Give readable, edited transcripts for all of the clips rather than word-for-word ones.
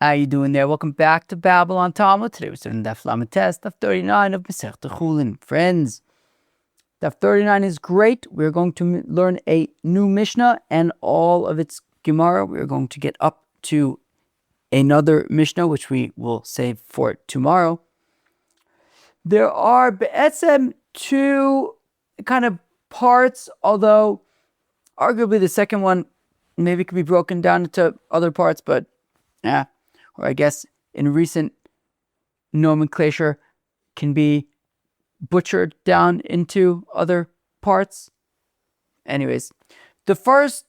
How you doing there? Welcome back to Babble on Talmud. Today we're studying Daf Yomi Chullin, Daf 39 of Mechashvin Chullin. Friends, Daf 39 is great. We're going to learn a new Mishnah and all of its Gemara. We're going to get up to another Mishnah, which we will save for tomorrow. There are be'etzem two kind of parts, although arguably the second one maybe could be broken down into other parts, but or I guess in recent nomenclature can be butchered down into other parts. Anyways, the first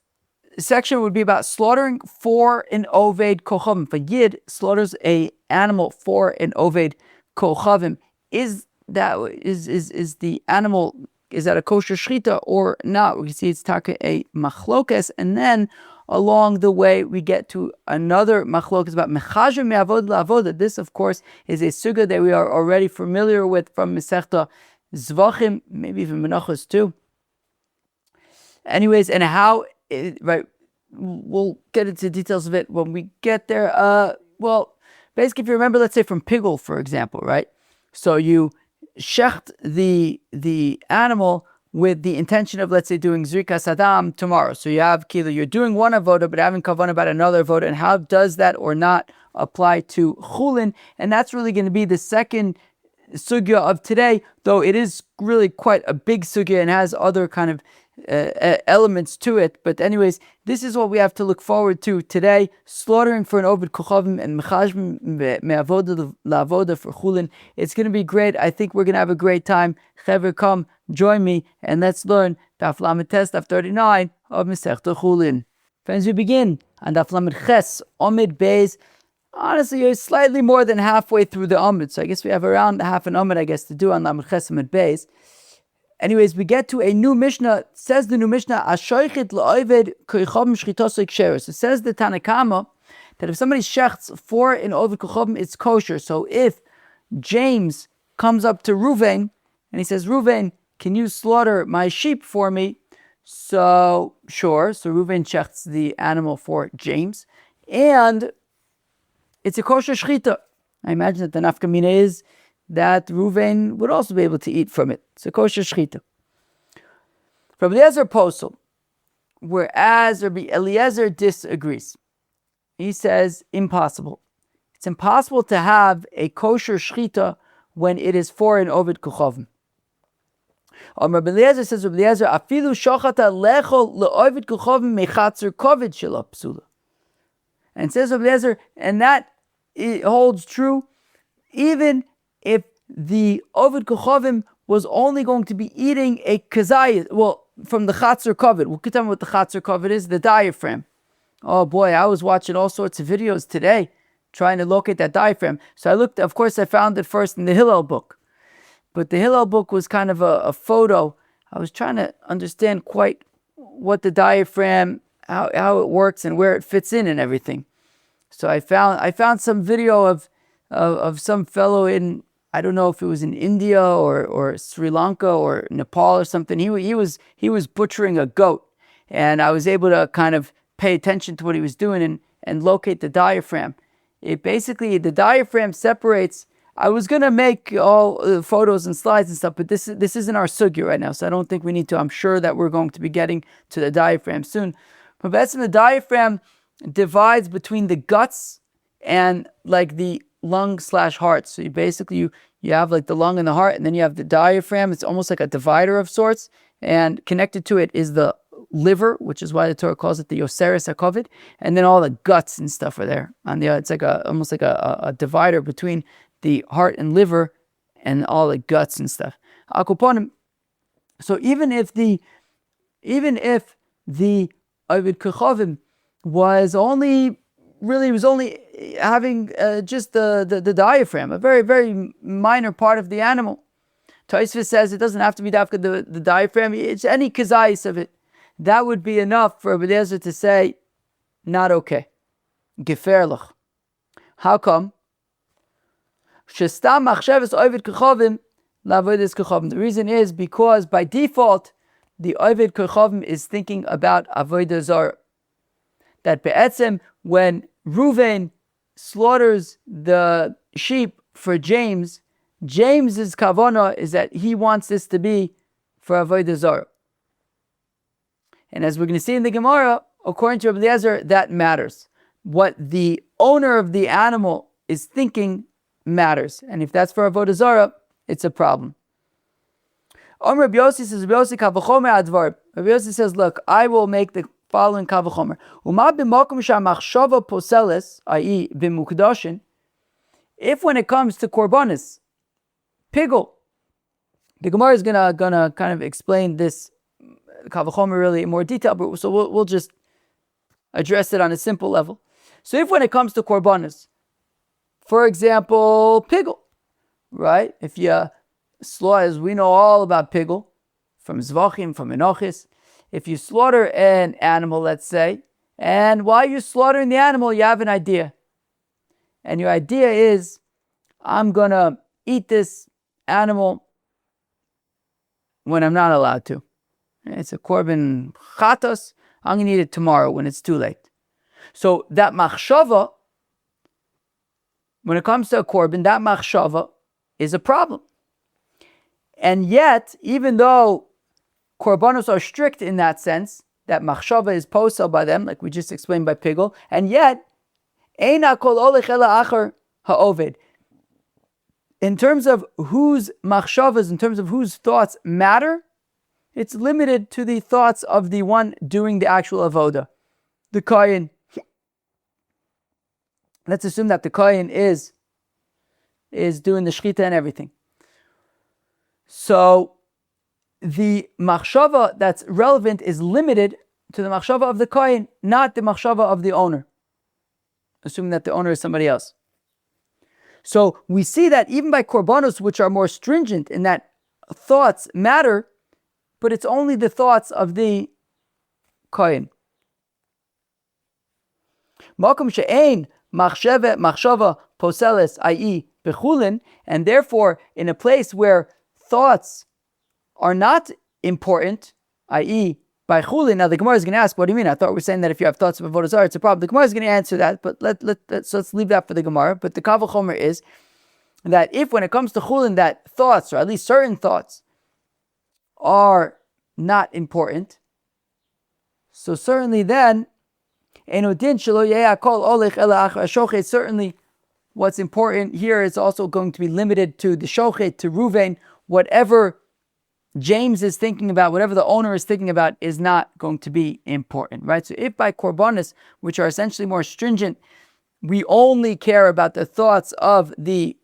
section would be about slaughtering for an ovaid kochavim. If a yid slaughters a animal for an ovaid kochavim, is the animal, is that a kosher shechita or not? We can see it's taka a machlokes, and then along the way we get to another machlokes about Mechashvin me'avoda la'avoda. This, of course, is a sugya that we are already familiar with from Masechta Zvachim, maybe even Menachos too. Anyways, and how, right, we'll get into details of it when we get there. Well, basically, if you remember, let's say from Pigul, for example, right? So you shecht the animal with the intention of, let's say, doing Zrikas Adam tomorrow. So you have kilo, you're doing one avoda, but having kavanah about another avoda, and how does that or not apply to Chullin? And that's really going to be the second sugya of today, though it is really quite a big sugya and has other kind of elements to it. But anyways, this is what we have to look forward to today: slaughtering for an ovaid kochavim and Mechashvin me'avoda la'avoda for Chullin. It's going to be great. I think we're going to have a great time. Chaver, come join me and let's learn Daf Yomi Chullin, Daf 39 of Mechashvin Chullin. Friends, we begin on Daf Yomi Ches Omid Beis. Honestly, you're slightly more than halfway through the Omid, so I guess we have around half an Omid, I guess, to do on Lamed Ches Omid Beis. Anyways, we get to a new Mishnah. Says the new Mishnah, Ashoichet la'ovaid kochavim shchitosoi ksheros. It says the Tanakama that if somebody shechts for an ovaid kochavim, it's kosher. So if James comes up to Reuven and he says, Reuven, can you slaughter my sheep for me? So sure. So Reuven shechts the animal for James, and it's a kosher shchita. I imagine that the nafkamina is that Reuven would also be able to eat from it. It's a kosher shechita. Rabbi Eliezer posel, whereas Rabbi Eliezer disagrees. He says impossible. It's impossible to have a kosher shechita when it is for an ovaid kochavim. Rabbi Eliezer says, Rabbi Eliezer, afilu shochata lechol le'ovaid kochavim mechatzer kovid shelo psula. And says Rabbi Eliezer, and that it holds true even if the ovaid kochavim was only going to be eating a kazayis, well, from the chatzer kovid. We'll tell me what the chatzer kovid is, the diaphragm. Oh boy, I was watching all sorts of videos today trying to locate that diaphragm. So I looked, of course, I found it first in the Hillel book. But the Hillel book was kind of a photo. I was trying to understand quite what the diaphragm, how it works and where it fits in and everything. So I found some video of some fellow in, I don't know if it was in India or Sri Lanka or Nepal or something. He was butchering a goat, and I was able to kind of pay attention to what he was doing and locate the diaphragm. It basically, the diaphragm separates. I was gonna make all photos and slides and stuff, but this isn't our sugya right now, so I don't think we need to. I'm sure that we're going to be getting to the diaphragm soon. But basically, the diaphragm divides between the guts and like the lung/heart. So you have like the lung and the heart, and then you have the diaphragm. It's almost like a divider of sorts, and connected to it is the liver, which is why the Torah calls it the Yoseres HaKovid, and then all the guts and stuff are there on the. It's like almost like a divider between the heart and liver and all the guts and stuff. So even if the ovaid kochavim was only having just the diaphragm, a very, very minor part of the animal. Tosfos says it doesn't have to be the diaphragm, it's any kazayis of it. That would be enough for Rabbi Eliezer to say, not okay. Geferlich. How come? Shestam machshavas ovaid kochavim la'avodas kochavim. The reason is because by default, the ovaid kochavim is thinking about avodah zarah. That be'etzem, when Reuven slaughters the sheep for James, James's kavanah is that he wants this to be for avodah zarah. And as we're going to see in the Gemara, according to Rabbi Eliezer, that matters. What the owner of the animal is thinking matters. And if that's for avodah zarah, it's a problem. Rabbi Yossi says, Rabbi Yossi says, look, I will make the following kavachomer. I.e. b'mukdashin, if when it comes to korbanis, pigul, the Gemara is gonna kind of explain this kavachomer really in more detail, but so we'll just address it on a simple level. So if when it comes to korbanis, for example, pigul, right? If you slaughter, as we know all about pigul, from zvachim, from enochis, if you slaughter an animal, let's say, and while you're slaughtering the animal, you have an idea. And your idea is, I'm going to eat this animal when I'm not allowed to. It's a korban chatos. I'm going to eat it tomorrow when it's too late. So that machshava, when it comes to a korban, that machshava is a problem. And yet, even though korbanos are strict in that sense, that machshava is posel by them, like we just explained by pigul, and yet, eina kol olech ela achar ha'ovaid. In terms of whose machshavas, in terms of whose thoughts matter, it's limited to the thoughts of the one doing the actual avoda, the kohen. Let's assume that the kohen is doing the shchita and everything. So the machshava that's relevant is limited to the machshava of the kohen, not the machshava of the owner, assuming that the owner is somebody else. So we see that even by korbanos, which are more stringent in that thoughts matter, but it's only the thoughts of the kohen. Makom she'ein machshava poseles, i.e. bechulin, and therefore in a place where thoughts are not important, i.e. by chulin. Now the Gemara is going to ask, what do you mean? I thought we were saying that if you have thoughts of avodah zarah, it's a problem. The Gemara is going to answer that, but let's leave that for the Gemara. But the kavachomer is that if when it comes to chulin, that thoughts, or at least certain thoughts, are not important, so certainly then, certainly what's important here is also going to be limited to the shochet, to Ruvain. Whatever James is thinking about, whatever the owner is thinking about, is not going to be important, right? So if by korbanos, which are essentially more stringent, we only care about the thoughts of the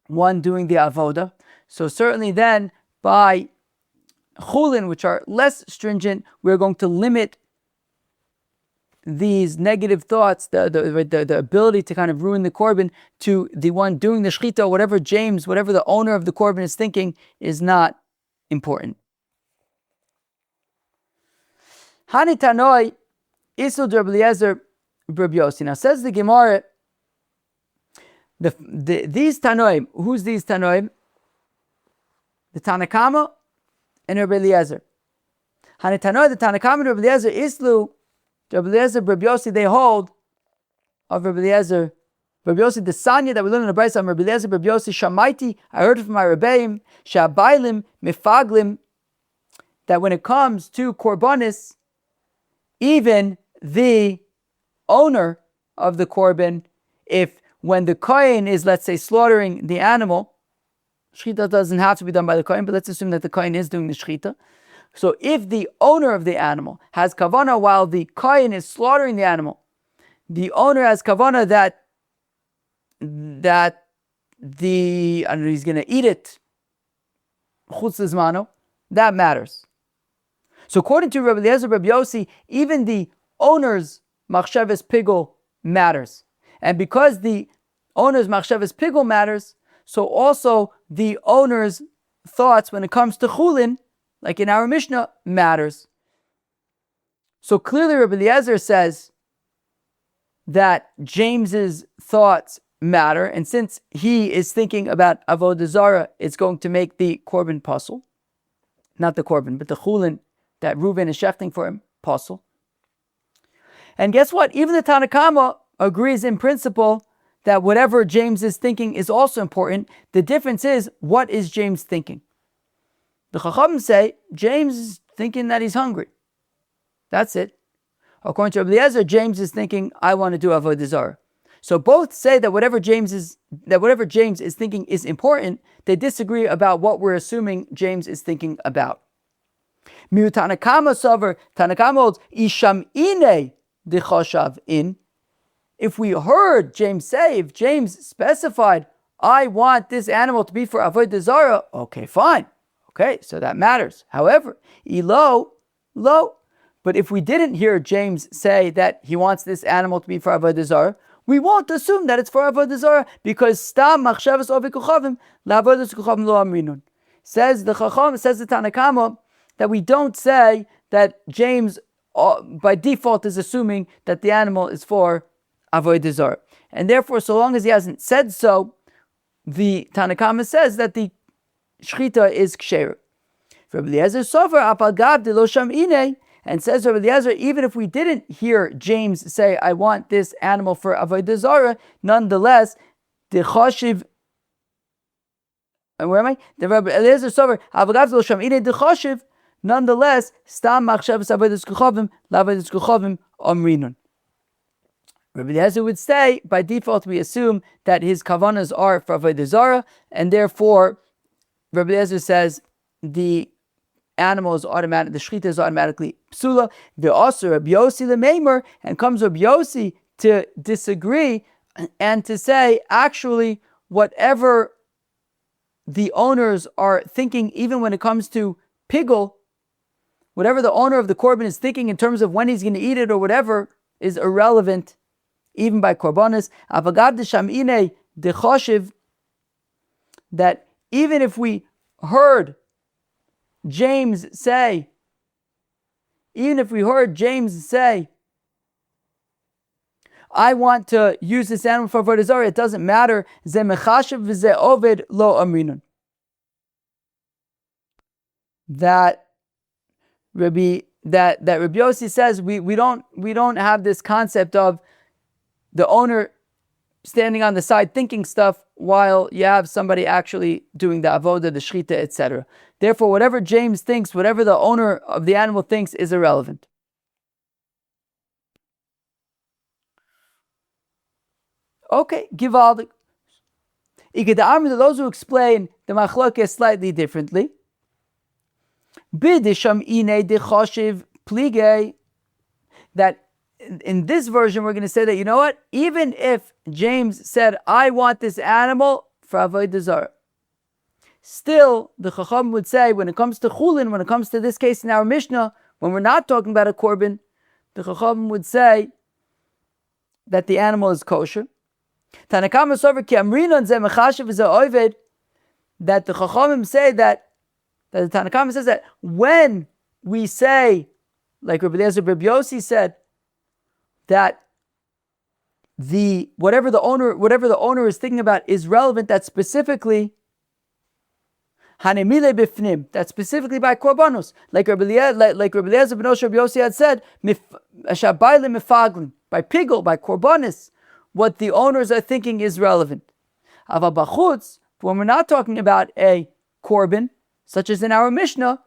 one doing the avoda, so certainly then by chulin, which are less stringent, we're going to limit these negative thoughts, the ability to kind of ruin the korban, to the one doing the shchita. Whatever the owner of the korban is thinking is not important. Hani tanoi isud Rabbi Eliezer Rabbi Yossi. Now says the Gemara, these tanoim, who's these tanoim? The Tanakama and Rabbi Eliezer. Hani tanoi, the Tanakama and Rabbi Eliezer islu Rabbi Eliezer, Rabbi Yossi, they hold of Rabbi Eliezer, Rabbi Yossi, the Sanya that we learn in the Brayso of Rabbi Eliezer, Rabbi Yossi, Shamaiti, I heard it from my Rebbeim, Shabaylim, Mifaglim, that when it comes to korbanis, even the owner of the korban, if when the kohen is, let's say, slaughtering the animal, shchita doesn't have to be done by the kohen, but let's assume that the kohen is doing the shchita. So if the owner of the animal has kavanah while the kohen is slaughtering the animal, the owner has kavanah that he's going to eat it, chutz lizmano, that matters. So according to Rabbi Eliezer, Rabbi Yossi, even the owner's machshavas pigul matters. And because the owner's machshavas pigul matters, so also the owner's thoughts when it comes to chulin, like in our Mishnah, matters. So clearly Rabbi Eliezer says that James's thoughts matter, and since he is thinking about avodah zarah, it's going to make the korban pasul. Not the korban, but the chulin that Reuven is shechting for him, pasul. And guess what? Even the Tanakama agrees in principle that whatever James is thinking is also important. The difference is, what is James thinking? The kochavim say, James is thinking that he's hungry. That's it. According to Rabbi Eliezer, James is thinking, I want to do avodah zarah. So both say that whatever James is thinking is important. They disagree about what we're assuming James is thinking about. Miu Tanakama sover, Tanakama holds, Isham ine de koshav in. If we heard James say, if James specified, I want this animal to be for avodah zarah, okay, fine. Okay, so that matters. However, lo. But if we didn't hear James say that he wants this animal to be for avodah zarah, we won't assume that it's for avodah zarah, because stam machshavas ovaid kochavim la'avodas kochavim lo amrinun. Says the Tanakama, that we don't say that James by default is assuming that the animal is for avodah zarah, and therefore, so long as he hasn't said so, the Tanakama says that the shchita is ksher. Rabbi Eliezer sofer apal gav de lo sham ine. And says Rabbi Eliezer, even if we didn't hear James say, I want this animal for avodah zarah, nonetheless, the choshiv, where am I? The Rabbi Eliezer sover, avagav lo sham ine de choshiv, nonetheless, stam machshavas avodas kochavim, la'avodas kochavim omrinun. Rabbi Eliezer would say, by default, we assume that his kavanas are for avodah zarah, and therefore, Rabbi Eliezer says, the animal is automatic, the shechita is automatically psula. The also Rabbi Yossi lemeimer, and comes Rabbi Yossi to disagree and to say, actually, whatever the owners are thinking, even when it comes to pigul, whatever the owner of the korban is thinking in terms of when he's going to eat it or whatever, is irrelevant, even by korbanos. Avagad deshamine dechoshiv, that even if we heard James say, I want to use this animal for avodah zarah, it doesn't matter. Ze Mechashvin v'ze ovaid lo amrinun. That Rabbi Yossi says we don't have this concept of the owner standing on the side thinking stuff while you have somebody actually doing the avodah, the shechita, etc. Therefore, whatever James thinks, whatever the owner of the animal thinks, is irrelevant. Okay, givaldik. Those who explain the machlokes slightly differently. Bidisham ine dechoshiv plige. That in this version, we're going to say that, you know what? Even if James said, I want this animal for avodah zarah, still, the Chacham would say, when it comes to Chullin, when it comes to this case in our Mishnah, when we're not talking about a korban, the Chacham would say that the animal is kosher. Tanakama sover ki amrinon ze Mechashvin v'ze ovaid, that the Chachamim say that the Tanakama says that when we say, like Rabbi Eliezer Rabbi Yossi said, that whatever the owner is thinking about is relevant, that specifically Hanemile bifnim, that's specifically by korbanos, like Rabbi Eliezer ben Osher Rabbi Yossi had said, shabayle mifaglin, by pigul, by korbanos, what the owners are thinking is relevant. Ava bachutz, when we're not talking about a korban, such as in our Mishnah,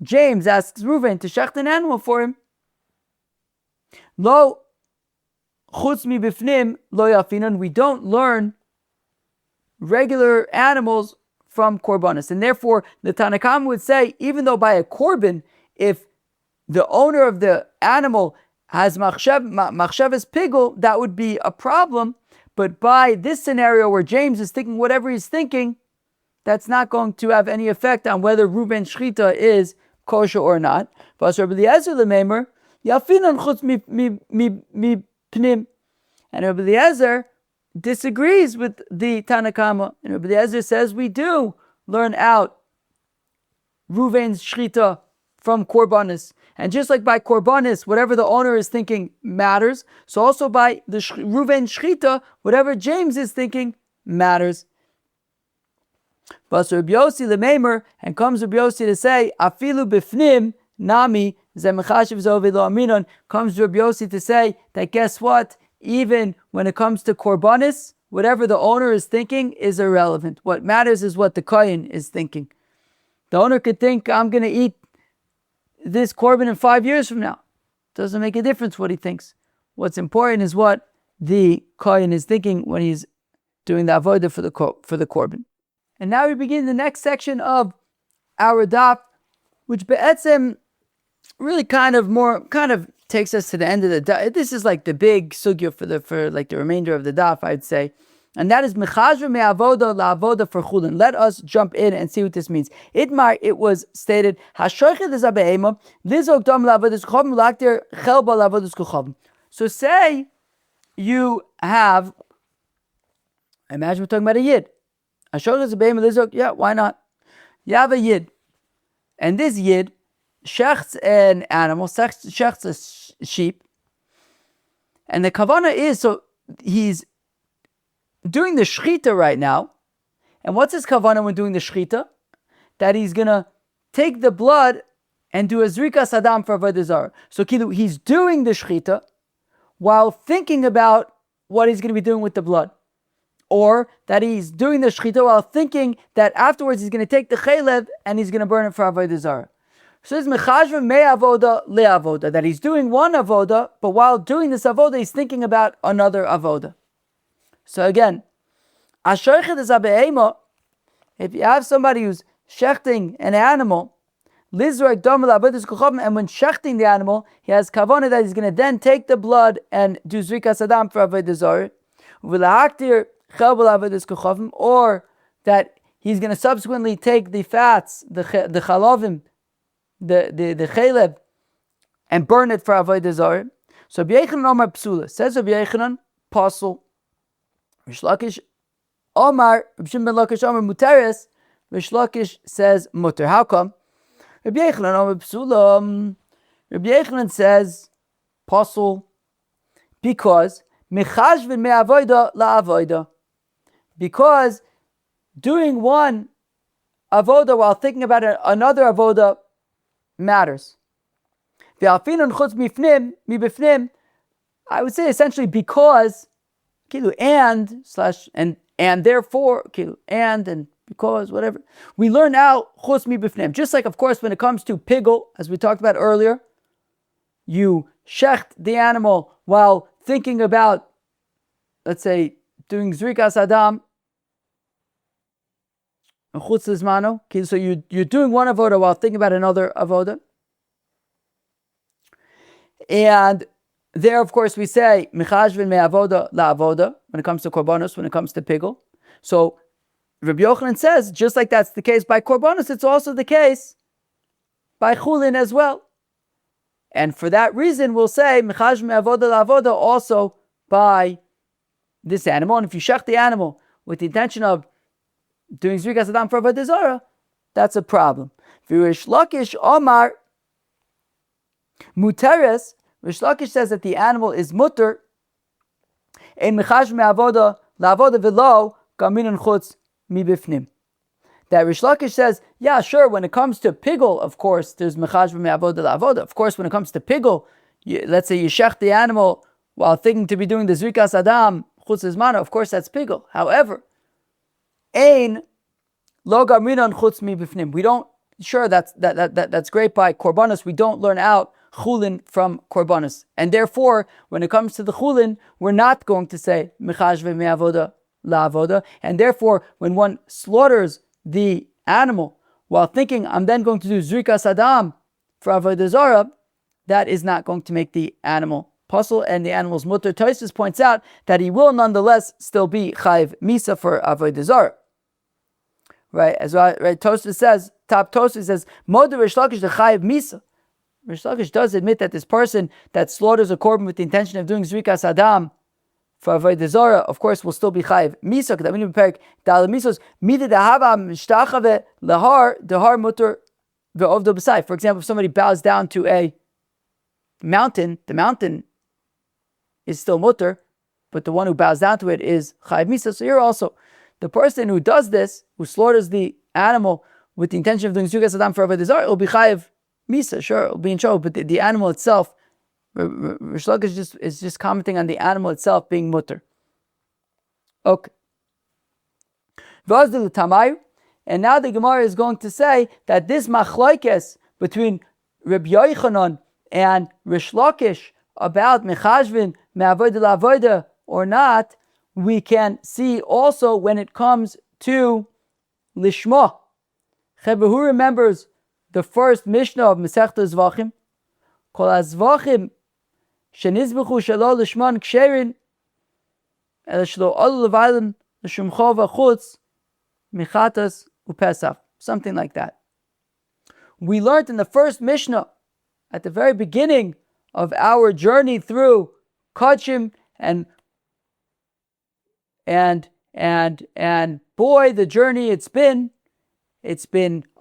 James asks Reuven to shecht an animal for him. Lo chutz mi bifnim lo yafinan, we don't learn regular animals from korbanos, and therefore the Tanakam would say, even though by a korban, if the owner of the animal has machshavas pigul, that would be a problem. But by this scenario where James is thinking whatever he's thinking, that's not going to have any effect on whether Reuben's shchita is kosher or not. But Rabbi Eliezer lemeimer yafinan chutz mi pnim, and Rabbi Eliezer disagrees with the Tanakama, and Rabbi Eliezer says we do learn out Reuven's shchita from korbanos, and just like by korbanos, whatever the owner is thinking matters, so also by the Reuven shchita, whatever James is thinking matters. But Rabbi Yossi lemeimer, and comes Rabbi Yossi to say, afilu bifnim nami ze Mechashvin v'ze ovaid lo amrinun, comes Rabbi Yossi to say that guess what? even when it comes to korbanis, whatever the owner is thinking is irrelevant. What matters is what the kohen is thinking. The owner could think, I'm going to eat this korban in 5 years from now. Doesn't make a difference what he thinks. What's important is what the kohen is thinking when he's doing the avodah for the korban. And now we begin the next section of our daf, which be'etzem really kind of takes us to the end of the daf. This is like the big sugya for like the remainder of the daf, I'd say. And that is Mechashvin me'avoda la'avoda for chulin. Let us jump in and see what this means. It was stated, Hashoichet is abe'ema, lizok dam la'avodas kochavim, laktir chelba la'avodas kochavim. So say you have, imagine we're talking about a yid. Hashoichet is abe'ema, lizok, yeah, why not? You have a yid. And this yid shechts an animal, shechts a sheep. And the kavanah is, so he's doing the shechita right now. And what's his kavanah when doing the shechita? That he's going to take the blood and do a zrikas adam for avodah zarah. So he's doing the shechita while thinking about what he's going to be doing with the blood. Or that he's doing the shechita while thinking that afterwards he's going to take the chaylev and he's going to burn it for avodah zarah. So it's mechashvin me'avoda le'avoda, that he's doing one avoda, but while doing this avoda, he's thinking about another avoda. So again, ashoichet is abe'ema, if you have somebody who's shechting an animal, lizrak dam la'avodas kochavim, and when shechting the animal, he has kavanah that he's going to then take the blood and do zrikas adam for avodah zarah, v'la'aktir chel la'avodas kochavim, or that he's going to subsequently take the fats, the chalavim, the chaylev, and burn it for avodah zarah. So Rabbi Yochanan Omar Psula, says Rabbi Yochanan, pasul. Rish Lakish Omar, Rabbi Shimon ben Lakish Omar Muteres, Rish Lakish says muter. How come? Rabbi Yochanan Omar Psula, Rabbi Yochanan says pasul, because Mechashvin me'avoda la'avoda, because doing one avoda while thinking about another avoda matters. I would say essentially because and therefore and because whatever we learn out chutz mibifnim. Just like of course when it comes to pigul, as we talked about earlier, you shecht the animal while thinking about, let's say, doing zrikas adam. So you're doing one avoda while thinking about another avoda. And there, of course, we say Mechashvin me'avoda la'avoda when it comes to korbanos, when it comes to pigul. So Rabbi Yochanan says, just like that's the case by korbanos, it's also the case by chulin as well. And for that reason, we'll say Mechashvin me'avoda la'avoda also by this animal. And if you shech the animal with the intention of doing zrikas adam for avodah zarah, that's a problem. Rish Lakish Omar Muteres, Rish Lakish says that the animal is mutter in mechashvin me'avoda la'avoda v'lo gaminun chutz mibifnim. That Rish Lakish says, yeah, sure, when it comes to pigul, of course, there's mechashvin me'avoda la'avoda. Of course, when it comes to pigul, let's say you shech the animal while thinking to be doing the zrikas adam chutz zmana, of course that's pigul. However, Ein lo gamrinan chutz mibifnim. We don't. Sure, that's great by korbanos. We don't learn out chulin from korbanos, and therefore, when it comes to the chulin, we're not going to say mechashvin me'avoda la'avoda. And therefore, when one slaughters the animal while thinking I'm then going to do zrikas adam for avodah zarah, that is not going to make the animal pasul and the animal's mutter. Tosfos points out that he will nonetheless still be chayiv misa for avodah zarah. Right, as right, Tosfos says, top Tosfos says, Moder Rish Lakish the chayiv misa. Rish Lakish does admit that this person that slaughters a korban with the intention of doing zrikas adam for avodah zarah, of course, will still be chayiv misa. Because we parak dal misos mida dehava mishtachave lahar dehar mutter ve'ovdo b'sai. For example, if somebody bows down to a mountain, the mountain is still mutter, but the one who bows down to it is chayiv misa. So here also, the person who does this, who slaughters the animal with the intention of doing zrikas adam for avodah zarah, will be chayiv misa. Sure, it'll be in trouble, but the animal itself, Rish Lakish is just commenting on the animal itself being mutter. Okay. And now the Gemara is going to say that this machlokes between Rabbi Yochanan and Rish Lakish about Mechashvin me'avoda la'avoda or not, we can see also when it comes to Lishma. Who remembers the first Mishnah of Masechta Zvachim? Kol hazvachim shenizbechu shelo lishman ksherin el shelo olu levaylim l'shumcho v'chutz michatas u'pesach. Something like that. We learned in the first Mishnah, at the very beginning of our journey through kochavim, and boy, the journey it's been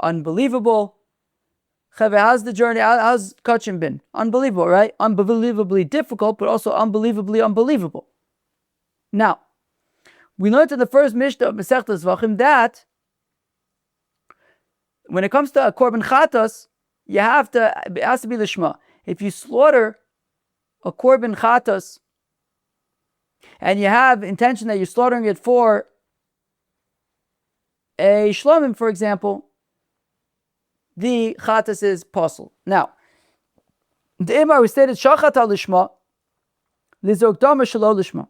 unbelievable. How's the journey? How's kochavim been? Unbelievable, right? Unbelievably difficult, but also unbelievably unbelievable. Now, we learned in the first Mishnah of Masechta Zvachim that when it comes to a korban chatas, it has to be lishma. If you slaughter a korban chatas and you have intention that you're slaughtering it for a shlomim, for example, the chatas is possible. Now, the Imar we stated shachat al lishma, lizok dama shelo lishma.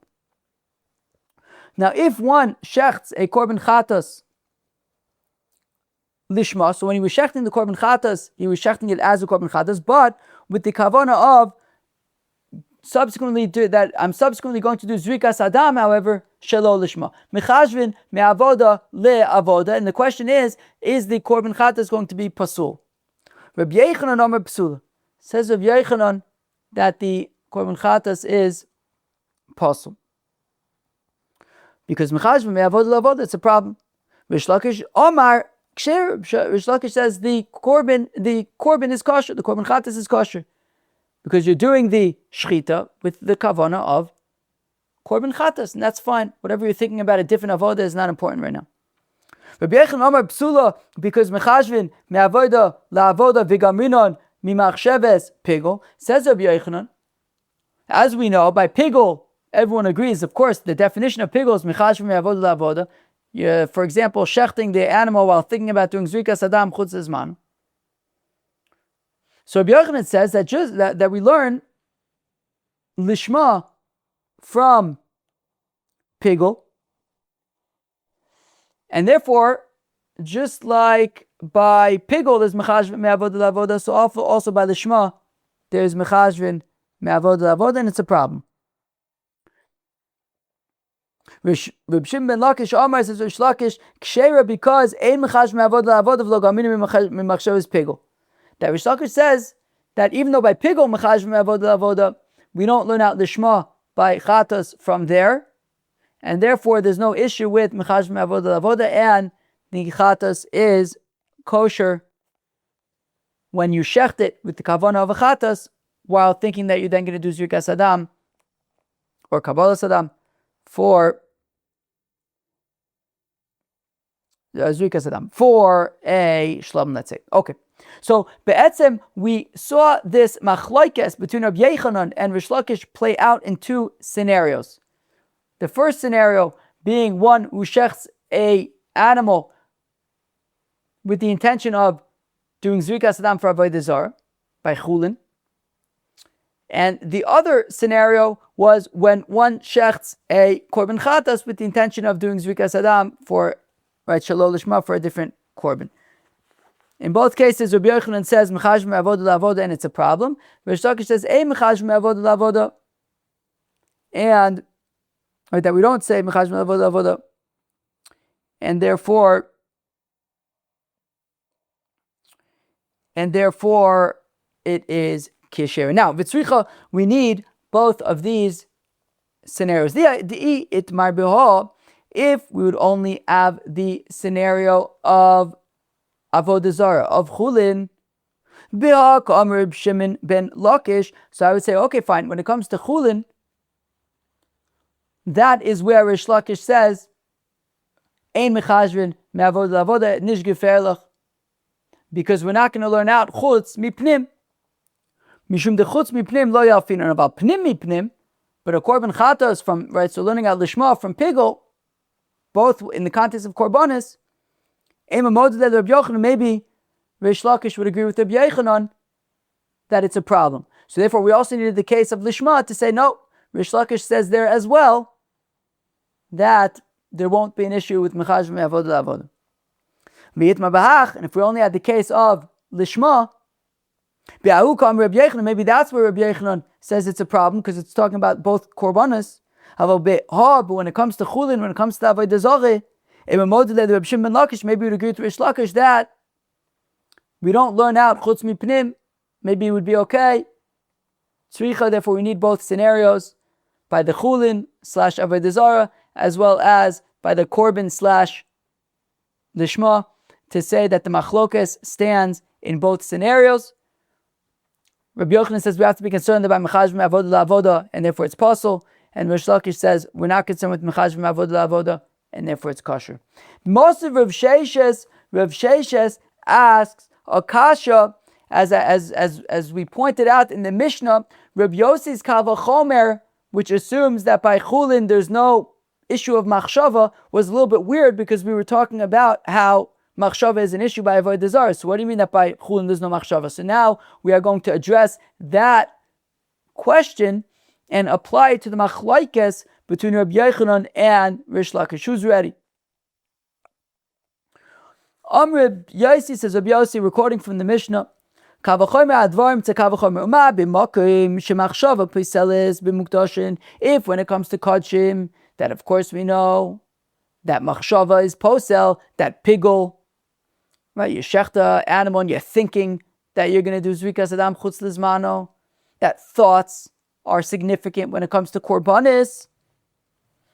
Now, if one shechts a korban chatas lishma, so when he was shechting the korban chatas, he was shechting it as a korban chatas, but with the kavana of that I'm subsequently going to do zrikas adam, however, shelo lishma. Mechashvin me'avoda le'avoda, and the question is the korban chatas going to be pasul? Rabbi Yochanan Omer psula. Says Rabbi Yochanan that the korban chatas is pasul. Because mechashvin me'avoda le'avoda, it's a problem. Rish Lakish Omar ksher. Rish Lakish says the korban is kosher, the korban chatas is kosher. Because you're doing the shchita with the kavana of korban chatas, and that's fine. Whatever you're thinking about a different avoda is not important right now. Rabbi Yochanan Amar psula, because mechashvin me'avoda la'avoda v'gamrinon mimachsheves pigul. Says Rabbi Yochanan, as we know, by pigul, everyone agrees, of course, the definition of pigul is mechashvin me'avoda la'avoda. For example, shechting the animal while thinking about doing zrikas adam chutz zman. So Rabbi Yochanan says that we learn lishma from pigul, and therefore, just like by pigul there's mechashvin me'avoda la'avoda, so also by lishma there's mechashvin me'avoda la'avoda, and it's a problem. Reb Shimon ben Lakish Omar says Rish Lakish kshera because ein mechashvin me'avoda la'avoda v'lo gaminu mimachshavas pigul. That Rish Lakish says that even though by pigul mechashvin me'avoda la'avoda, we don't learn out lishma by chatas from there, and therefore there's no issue with mechashvin me'avoda la'avoda, and the chatas is kosher when you shecht it with the kavana of a chatas while thinking that you're then going to do zrikas adam or kabbalas adam for zrikas adam for a shlom, let's say. Okay. So, be'etzem, we saw this machlokes between Rabbi Yochanan and Rish Lakish play out in two scenarios. The first scenario being one who shechts a animal with the intention of doing zrikas adam for avodah zarah by chulin, and the other scenario was when one shechts a korban chatas with the intention of doing zrikas adam for shelo lishma for a different korban. In both cases, Rabbi Yochanan says mechashvin me'avoda la'avoda, and it's a problem. Rish Lakish says ein mechashvin me'avoda la'avoda, and that we don't say mechashvin me'avoda la'avoda, and therefore it is kisher. Now, v'tzricha, we need both of these scenarios. It marbiho, if we would only have the scenario of avodah zarah, of chulin, biha ka'amar Reb Shimon ben Lakish. So I would say, okay, fine. When it comes to chulin, that is where Rish Lakish says, ein mechashvin me'avodah la'avoda nish geferlach, because we're not going to learn out chutz mipnim. Mishum dechutz mipnim lo yalfinan about pnim mipnim, but a korban chatas from, right, so learning out lishma from pigul, both in the context of korbanis, maybe Rish Lakish would agree with Rabbi Yochanan that it's a problem. So therefore we also needed the case of lishma to say no, Rish Lakish says there as well that there won't be an issue with Mechashvin avodah la'avodah. And if we only had the case of lishma, maybe that's where Rabbi Yochanan says it's a problem because it's talking about both korbanos. But when it comes to chulin, when it comes to ovaid zareh, maybe we'd agree with Rish Lakish that we don't learn out chutz mipnim. Maybe it would be okay. Therefore we need both scenarios by the chulin / ovaid zareh as well as by the korban / lishma to say that the machlokes stands in both scenarios. Rabbi Yochanan says we have to be concerned about Mechashvin avodah la'avodah, and therefore it's possible. And Rish Lakish says we're not concerned with Mechashvin avodah la'avodah, and therefore it's kosher. Most of Rav Sheshes asks a kasha, as we pointed out in the Mishnah, Rav Yossi's kal vachomer, which assumes that by chulin there's no issue of machshava, was a little bit weird because we were talking about how machshava is an issue by avoid zareh. So what do you mean that by chulin there's no machshava? So now we are going to address that question and apply it to the machlaikes between Rabbi Yochanan and Rish Lakish. Who's ready? Rabbi Yossi says, Rabbi Yossi, recording from the Mishnah, if when it comes to kochavim, that of course we know that machshava is posel, that pigul, right? You shechta animal and you're thinking that you're going to do zrikas adam chutz lizmano, that thoughts are significant when it comes to korbanis.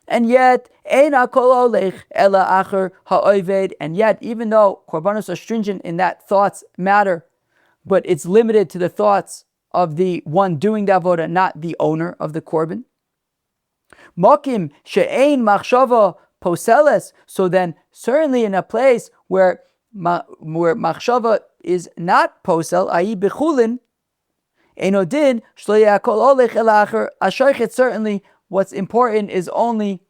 And yet, and yet, even though korbanos are stringent in that thoughts matter, but it's limited to the thoughts of the one doing the avodah, not the owner of the korban. Mokim she'ein machshava poseles. So then, certainly in a place where machshava is not posel, i.e. bechulin, enodin shlo yakol olech el acher ashoichet. Certainly, what's important is only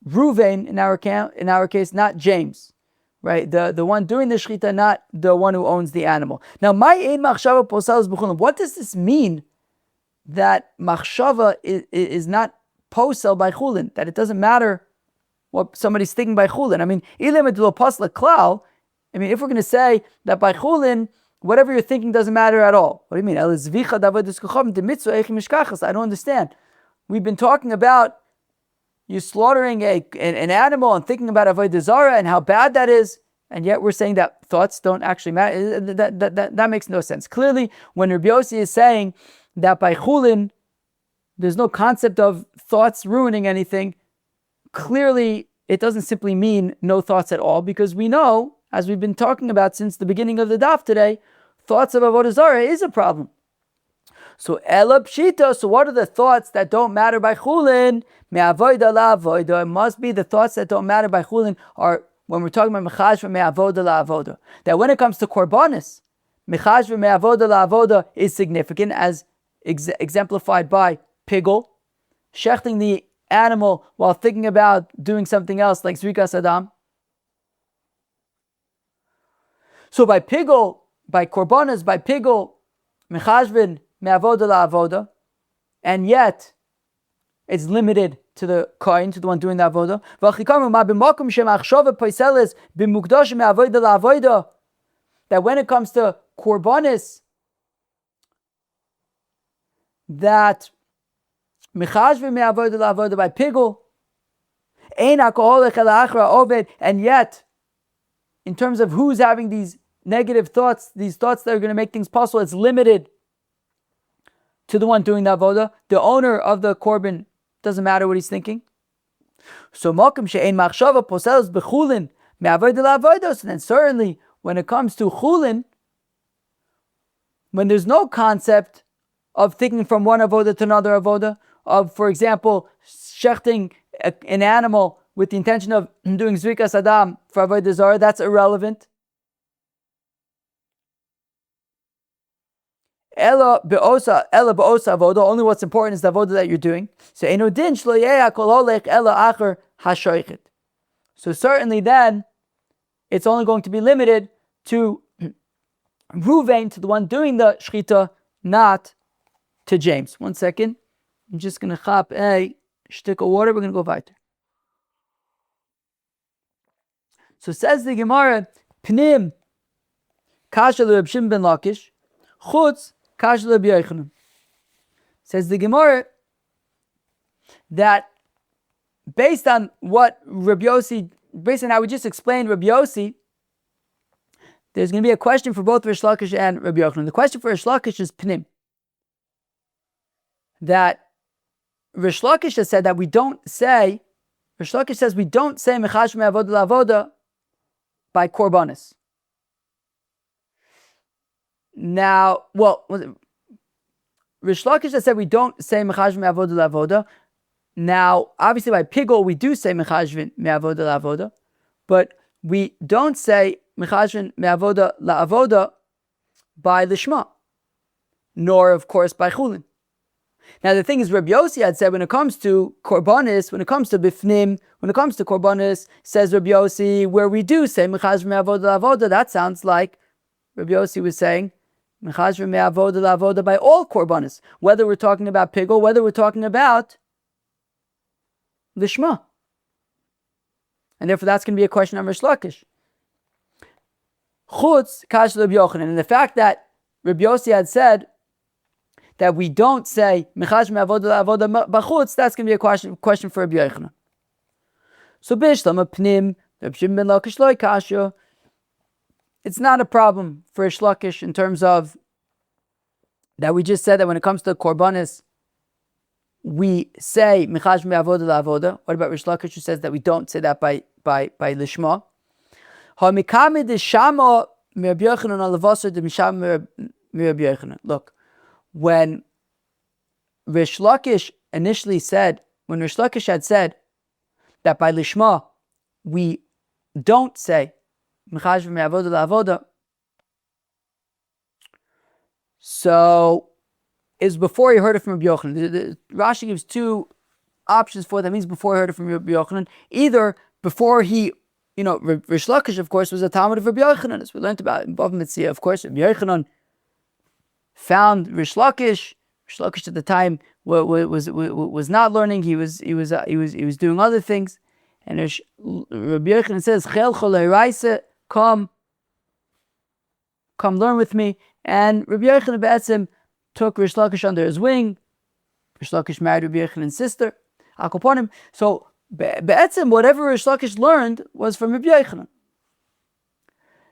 Ruvain in our case, not James, right? The one doing the shechita, not the one who owns the animal. Now, my ein machshava posel is bechulin. What does this mean? That machshava is not posel by chulin, that it doesn't matter what somebody's thinking by chulin. I mean, ilim edlo pasla klal. I mean, if we're going to say that by chulin, whatever you're thinking doesn't matter at all. What do you mean? I don't understand. We've been talking about you slaughtering an animal and thinking about avoid zareh and how bad that is, and yet we're saying that thoughts don't actually matter. That makes no sense. Clearly, when Rabbi Yossi is saying that by chulin, there's no concept of thoughts ruining anything, clearly it doesn't simply mean no thoughts at all, because we know, as we've been talking about since the beginning of the daf today, thoughts of avodah zareh is a problem. So ela pshita, so what are the thoughts that don't matter by chulin? Me'avoda la'avoda. It must be the thoughts that don't matter by chulin are when we're talking about mechashvin me'avoda la'avoda. That when it comes to korbanis, mechashvin me'avoda la'avoda is significant, as exemplified by pigul, shechting the animal while thinking about doing something else like zrikas adam. So by pigul, by korbanos, by pigul, mechashvin me'avoda la'avoda, and yet it's limited to the kohen, to the one doing the avoda. That when it comes to korbanos, that mechashvin me'avoda la'avoda by pigul, ein alcoholic el achra ovaid, and yet in terms of who's having these negative thoughts, these thoughts that are going to make things possible, it's limited to the one doing the avoda. The owner of the korban doesn't matter what he's thinking. So mokum she'ein machshava poseles bechulin me'avoda la'avoda. So then certainly when it comes to chulin, when there's no concept of thinking from one avoda to another avoda, of, for example, shechting an animal with the intention of doing zrikas adam for avodah zareh, that's irrelevant. Ella be'osa avoda. Only what's important is the avoda that you're doing. So eno din shlo yeha kol holech ella acher hashoichet. So certainly then, it's only going to be limited to Ruvain, to the one doing the shchita, not to James. 1 second. I'm just going to chop a shtick of water. We're going to go weiter. So says the Gemara, Pnim kasha leReb Shimon ben Lakish, chutz kasha leReb Yochanan. Says the Gemara that based on what Rabbi Yossi, based on how we just explained Rabbi Yossi, there's going to be a question for both Rish Lakish and Rabbi Yochanan. The question for Rish Lakish is Pnim. That Rish Lakish has said that we don't say, Rish Lakish says we don't say Mechashvin avoda la'avoda by korbanis. Now, well, Rish Lakish has said we don't say Mechashvin avoda la'avoda. Now, obviously by pigul we do say Mechashvin me'avoda la'avoda, but we don't say Mechashvin me'avoda la'avoda by lishma, nor of course by chulin. Now the thing is, Rabbi Yossi had said when it comes to korbanis, when it comes to bifnim, when it comes to korbanis, says Rabbi Yossi, where we do say Mechashvin me'avoda la'avoda, that sounds like Rabbi Yossi was saying Mechashvin me'avoda la'avoda by all korbanis, whether we're talking about pigul, whether we're talking about lishma. And therefore that's going to be a question on Rish Lakish. Chutz kash Rabbi Yochanan. And the fact that Rabbi Yossi had said that we don't say Mechashvin avoda la'avoda b'chutz, that's going to be a question for Rabbi Yochanan. So b'ishlam pnim Rabbi Shimon ben Lakish loy kasha. It's not a problem for Rish Lakish in terms of that we just said that when it comes to korbanis, we say Mechashvin avoda la'avoda. What about Rish Lakish who says that we don't say that by lishma? Look, when Rish Lakish initially said, when Rish Lakish had said that by lishma we don't say Mechashvin me'avoda la'avoda, so is before he heard it from Rabbi Yochanan. Rashi gives two options for that. Means before he heard it from Rabbi Yochanan, either before he, Rish Lakish, of course, was a Talmud of Rabbi Yochanan, as we learned about in Babble Mitzvah. Of course, Rabbi Yochanan found Rish Lakish. Rish Lakish at the time was not learning. He was doing other things. And Rabbi Yochanan says, "Chel chol come learn with me." And Rabbi Yochanan be'etzim took Rish Lakish under his wing. Rish Lakish married Rabbi Yochanan's sister, Akoponim. So be'etzim, whatever Rish Lakish learned was from Rabbi Yochanan.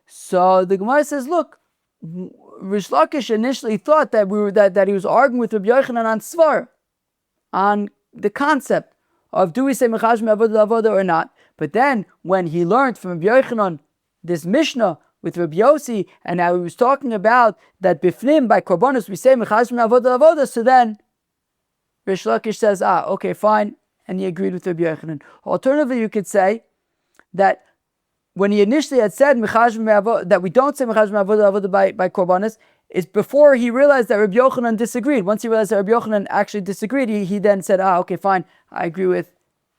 So the Gemara says, look, Rish Lakish initially thought that that he was arguing with Rabbi Yochanan on svar, on the concept of do we say Mechashvin avoda la'avoda or not. But then when he learned from Rabbi Yochanan this Mishnah with Rabbi Yossi, and now he was talking about that bifnim by korbanos we say Mechashvin avoda la'avoda, so then Rish Lakish says, okay, fine, and he agreed with Rabbi Yochanan. Alternatively, you could say that when he initially had said that we don't say Mechashvin avoda la'avoda by korbanos, it's before he realized that Rabbi Yochanan disagreed. Once he realized that Rabbi Yochanan actually disagreed, he then said, okay, fine, I agree with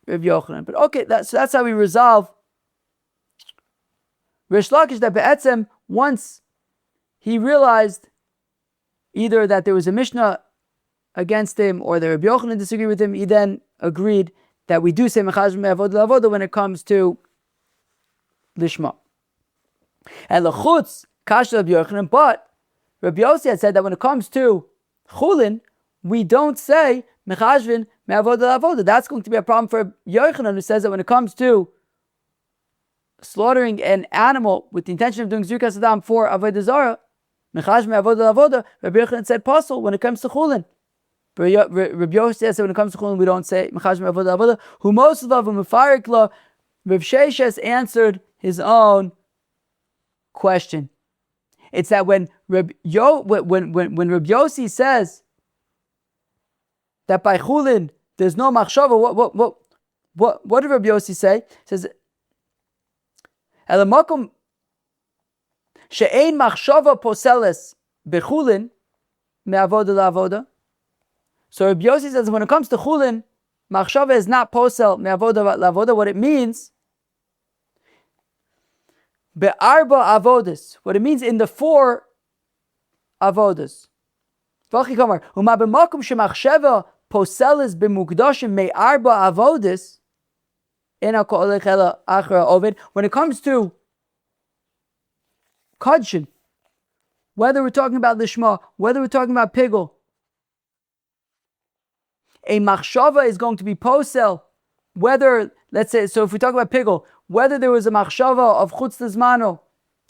Rabbi Yochanan. But okay, so that's how we resolve Rish Lakish, that be'etzem, once he realized either that there was a Mishnah against him or that Rabbi Yochanan disagreed with him, he then agreed that we do say Mechashvin avoda la'avoda when it comes to lishma. And l'chutz kasha Rabbi Yochanan, but Rabbi Yossi had said that when it comes to chulin, we don't say Mechashvin me'avoda la'avoda. That's going to be a problem for Yochanan, who says that when it comes to slaughtering an animal with the intention of doing Zirkas Adam for Avodah Zarah, Mechashvin me'avoda la'avoda, Rabbi Yochanan said pasul when it comes to chulin. But Rabbi Yossi says that when it comes to chulin, we don't say Mechashvin me'avoda la'avoda. Who most of them Mefarik la, Rav Sheshes answered his own question. It's that when Rabbi Yossi says that by chulin there's no machshava, what did Rabbi Yossi say? He says, "Elamakom she'ein machshava poseles bechulin me'avoda la'avoda. So Rabbi Yossi says when it comes to chulin, machshava is not posel me'avoda la'avoda. What it means, be'arba avodas. What it means in the 4 avodas. V'achi kamar, u'ma b'makom shemachshava poselis b'mukdashim me'arba avodas. When it comes to kadshin, whether we're talking about lishma, whether we're talking about pigul, a machshava is going to be posel, whether, let's say, so if we talk about pigul, whether there was a machshava of chutz lizmano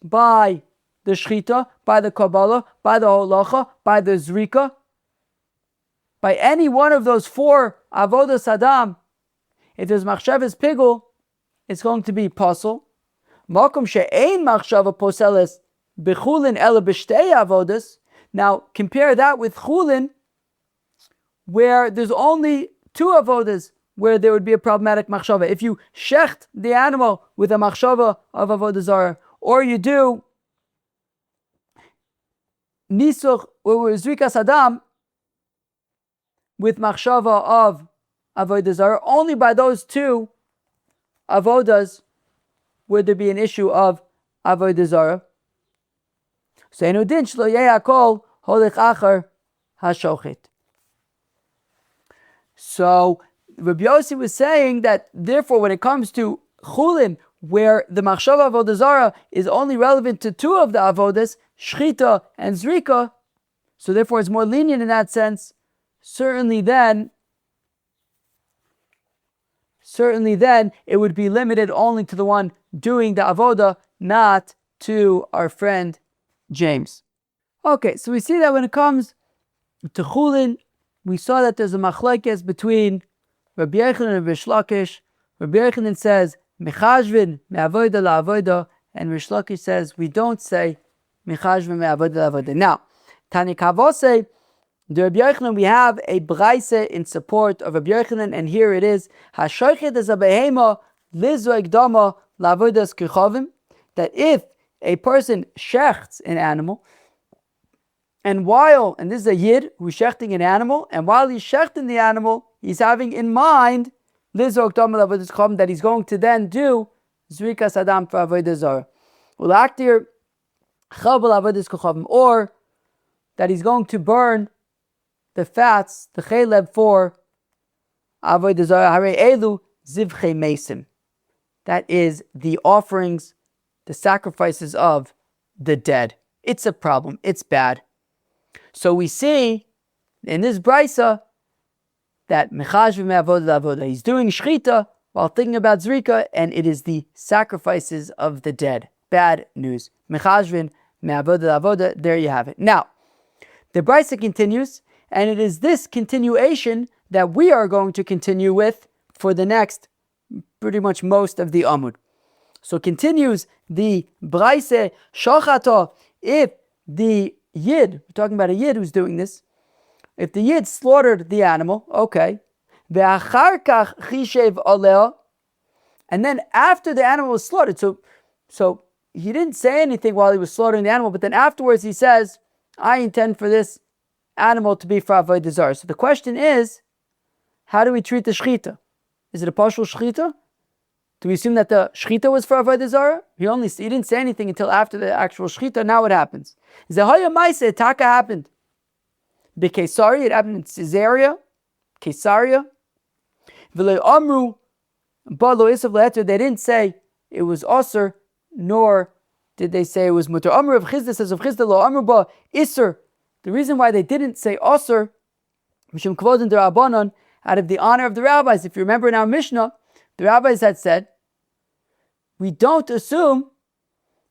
by the shchita, by the kabbalah, by the holacha, by the zrika, by any one of those 4 avodas adam, if there's machshavas pigul, it's going to be posel. Makom she'ein machshava poseles b'chulin ela b'shtei avodas. Now compare that with chulin, where there's only 2 avodas where there would be a problematic machshava. If you shecht the animal with a machshava of avodah zarah, or you do nisuch or zrikas adam with machshava of avodah zarah, only by those 2 avodas would there be an issue of avodah zarah. So enu din shlo yehakol holich achar hashochet. So Rabbi Yossi was saying that therefore when it comes to chulin, where the machshava avodah zarah is only relevant to 2 of the avodas, shchita and zrika, so therefore it's more lenient in that sense. Certainly then it would be limited only to the one doing the avoda, not to our friend James. Okay, so we see that when it comes to chulin, we saw that there's a machlekes between Rabbi Yochanan and Rish Lakish. Rabbi Yochanan says Mechashvin me'avoda la'avoda, and Rish Lakish says we don't say Mechashvin me'avoda la'avoda. Now, Tani Kavose, the Rabbi Yochanan, we have a braise in support of Rabbi Yochanan, and here it is: Hashoichet es habehema lizoik dama la'avodas kochavim. That if a person shechts an animal, and this is a yid who's shechting an animal, and while he's shechting the animal, he's having in mind lizoik dama la'avodas kochavim, that he's going to then do zrikas adam for avodah zarah, ulaktir chabel avodas kochavim, or that he's going to burn the fats, the cheleb, for avodah zarah. Harei elu zivchei mesim. That is the offerings, the sacrifices of the dead. It's a problem. It's bad. So we see in this brisa that Mechashvin me'avoda la'avoda, he's doing shchita while thinking about zrika, and it is the sacrifices of the dead. Bad news. Mechashvin me'avoda la'avoda. There you have it. Now, the brisa continues, and it is this continuation that we are going to continue with for the next, pretty much most of the Amud. So continues the braise shachata, if the yid, we're talking about a yid who's doing this, if the yid slaughtered the animal, okay, ve'achar kach chishev aleh, and then after the animal was slaughtered, so he didn't say anything while he was slaughtering the animal, but then afterwards he says, I intend for this animal to be for avodah zarah. So the question is, how do we treat the shchita? Is it a partial shchita? Do we assume that the shchita was for avodah zarah? He didn't say anything until after the actual shchita. Now what happens? Zehaya Maisa Taka happened. B'Kaisari, it happened in Caesarea, Caesarea. V'le Amru Balo Isav Leheter, they didn't say it was Osir, nor did they say it was Mutar. Amru of Chizda says of Chizda Lo Amru Ba Isser. The reason why they didn't say Osir, Mishum Kvod and Rabbanon, out of the honor of the rabbis. If you remember in our Mishnah, the rabbis had said, we don't assume,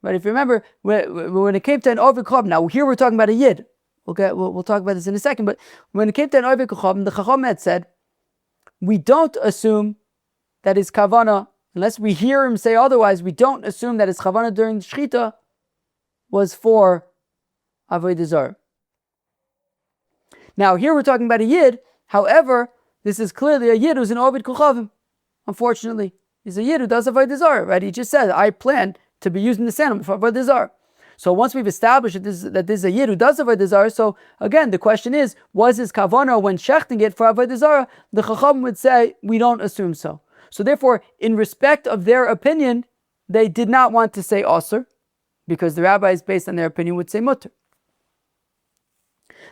but if you remember, when it came to an ovaid kochavim, now here we're talking about a yid. We'll talk about this in a second, but when it came to an ovaid kochavim, the Chacham had said, we don't assume that his kavana, unless we hear him say otherwise, we don't assume that his kavana during the shchita was for avodah zarah. Now here we're talking about a yid, however, this is clearly a yid who's an ovaid kochavim. Unfortunately, he's a yid who does avodah zarah, right? He just said, I plan to be using this animal for avodah zarah. So once we've established that this is a Yid who does avodah zarah, so again, the question is, was his kavanah when shechting it for avodah zarah? The kochavim would say, we don't assume so. So therefore, in respect of their opinion, they did not want to say asur, because the rabbis, based on their opinion, would say mutter.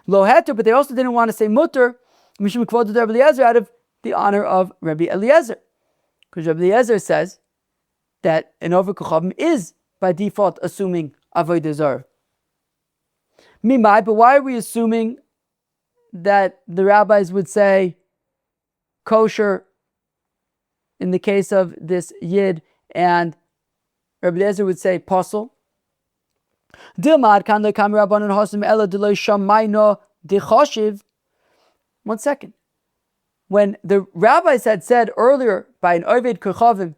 Lo heter, but they also didn't want to say mutter, mishum kvodah Rabbi Eliezer, out of the honor of Rabbi Eliezer. Because Rabbi Eliezer says that an ovaid kochavim is, by default, assuming avodah zarah. Mimai, but why are we assuming that the rabbis would say kosher in the case of this Yid, and Rabbi Eliezer would say pasul? One second. When the rabbis had said earlier by an ovaid kochavim,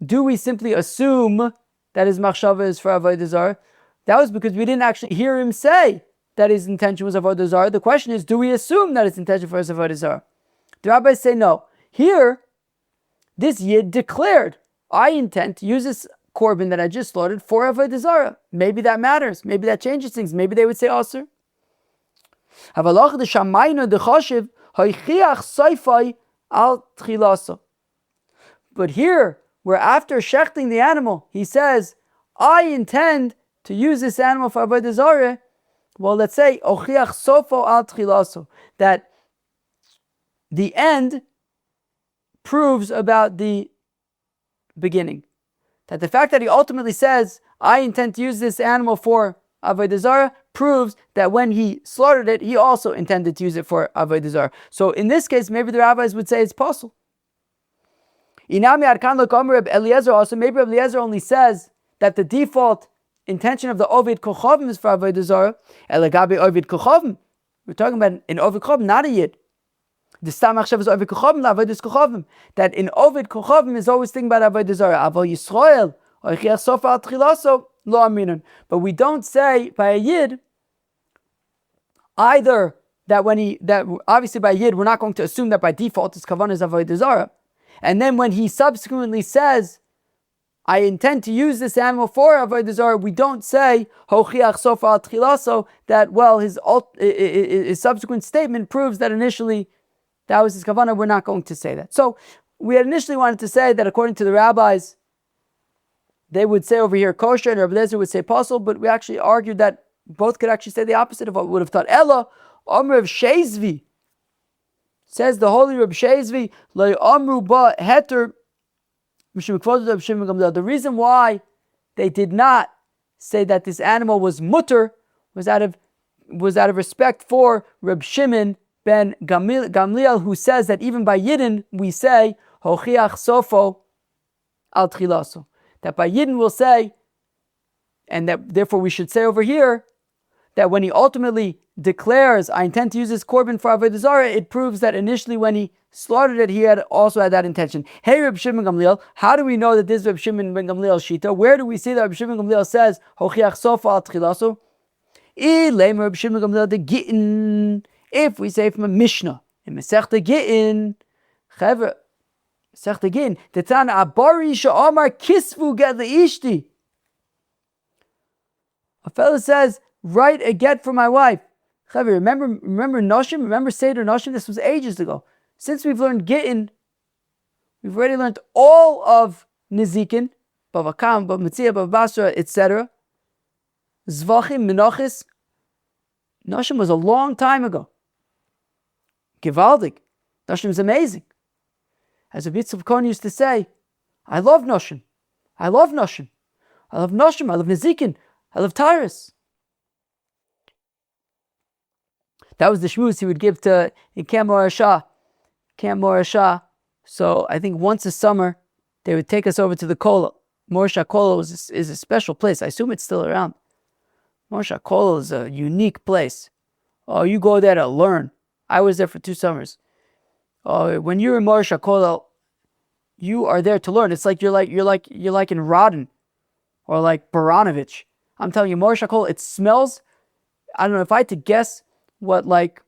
do we simply assume that his machshava is for avodah zarah? That was because we didn't actually hear him say that his intention was avodah zarah. The question is, do we assume that his intention for avodah zarah? The rabbis say no. Here, this Yid declared, I intend to use this korban that I just slaughtered for avodah zarah. Maybe that matters. Maybe that changes things. Maybe they would say asur. But here, where after shechting the animal, he says, I intend to use this animal for avodah zarah. Well, let's say ochiach sofo al tchilaso, that the end proves about the beginning. That the fact that he ultimately says, I intend to use this animal for avodah zarah, proves that when he slaughtered it, he also intended to use it for avodah zarah. So in this case, maybe the rabbis would say it's possible. Inami arkan l'komer Eliezer also, maybe Eliezer only says that the default intention of the ovaid kochavim is for avodah zarah. Elagabe ovaid kochavim, we're talking about an ovaid kochavim, not a Yid. The stam achshav is ovaid kochavim, la'avodas kochavim. That in ovaid kochavim is always thinking about avodah zarah. Aval Yisrael oichiach sofa al tchilaso lo aminun. But we don't say by a Yid either that obviously by a Yid we're not going to assume that by default his kavanah is avodah zarah. And then when he subsequently says, I intend to use this animal for avodah zarah, we don't say hochiach sofa al tchilaso, that his subsequent statement proves that initially that was his kavanah. We're not going to say that. So we had initially wanted to say that according to the rabbis, they would say over here kosher, and Rabbi Eliezer would say pasul, but we actually argued that both could actually say the opposite of what we would have thought. Ella, Omer of Shezvi, says the holy Reb Shezvi, Lo Amru Ba Heter. The reason why they did not say that this animal was mutter was out of respect for Reb Shimon ben Gamliel, who says that even by Yidden we say hochiach sofo al tchilaso. That by Yidden we'll say, and that therefore we should say over here, that when he ultimately declares, I intend to use this korban for avodah zarah, it proves that initially when he slaughtered it, he also had that intention. Hey, Reb Shimon ben Gamliel, how do we know that this is Reb Shimon ben Gamliel's shita? Where do we see that Reb Shimon ben Gamliel says, hochiach sofa al tchilaso? Reb Shimon ben Gamliel de gittin. If we say from a Mishnah, in Masechta Gittin, Chevra, Masechta Gittin, Tetan abari sha'amar kisvu get le'ishti. A fellow says, write a get for my wife. Chevra, remember Noshim? Remember Seder Noshim? This was ages ago. Since we've learned Gittin, we've already learned all of Nizikin, Bava Kam, Bava Metzia, Bava Basra, etc. Zvachim, Menachis. Noshim was a long time ago. Givaldik. Noshim is amazing. As a Yitzchak Cohen used to say, I love Noshim. I love Noshim. I love Noshim. I love Nizikin. I love Tyrus. That was the shmuz he would give to in Camp Morashah. So I think once a summer, they would take us over to the Kola. Morashah Kola is a special place. I assume it's still around. Morashah Kola is a unique place. Oh, you go there to learn. I was there for 2 summers. Oh, when you're in Morashah Kola, you are there to learn. It's like you're like in Rodin or like Baranovich. I'm telling you, Morashah Kola, it smells. I don't know if I had to guess what like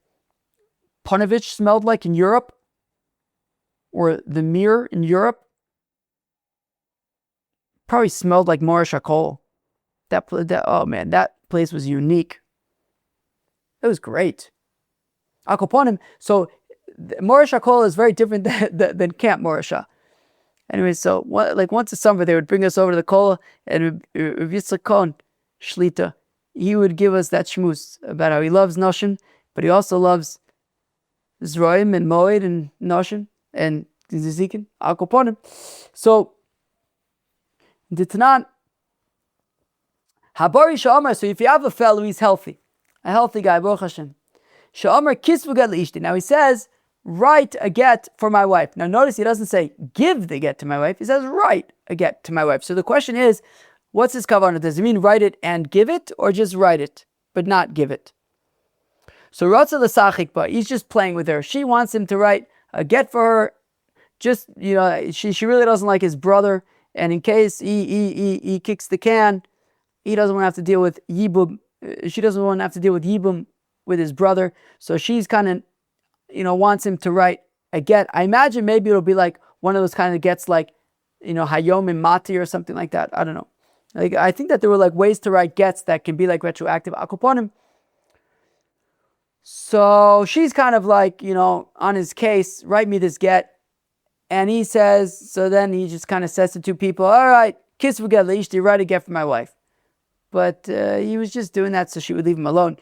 Panovich smelled like in Europe, or the mirror in Europe, probably smelled like Morashah Kola. that place was unique. It was great. Akoponim. So Morasha Kol is very different than Camp Morasha. Anyway, so once a summer they would bring us over to the Kol, and Rav Yitzchak Cohen Shlita, he would give us that shmuz about how he loves Noshin, but he also loves Zroim and Moed and Noshin and Zizikin, Akoponim. So the Tanan Habari Sha'amar. So if you have a fellow, he's healthy, a healthy guy, Baruch Hashem. Sha'amar kisvu get leishti. Now he says, write a get for my wife. Now notice he doesn't say give the get to my wife. He says write a get to my wife. So the question is, what's his kavanah? Does it mean write it and give it, or just write it but not give it? So Ratza l'sachik ba, he's just playing with her. She wants him to write a get for her. Just, she really doesn't like his brother, and in case he kicks the can, he doesn't want to have to deal with yibum. She doesn't want to have to deal with yibum with his brother. So she's kind of, wants him to write a get. I imagine maybe it'll be like one of those kind of gets, like, hayom and mati or something like that. I don't know. Like, I think that there were like ways to write gets that can be like retroactive akoponim. So she's kind of like, on his case, write me this get. And he says, so then he just kind of says to two people, all right, kiss for get leishti, write a get for my wife. But he was just doing that so she would leave him alone.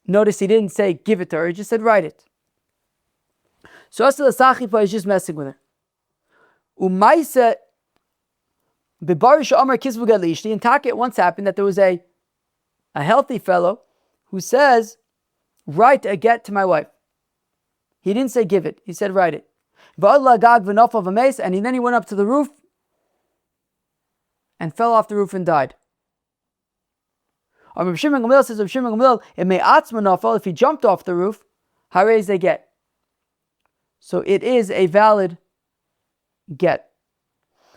Notice he didn't say give it to her, he just said write it. So Asal Sachipa is just messing with her. Umaisa Bibarish Omar kiss for get leishti. In Taka, it once happened that there was a healthy fellow who says, write a get to my wife. He didn't say give it, he said write it. And then he went up to the roof and fell off the roof and died. Rav Shimon Gamliel says, Rav Shimon Gamliel, if he jumped off the roof, harei ze get. So it is a valid get.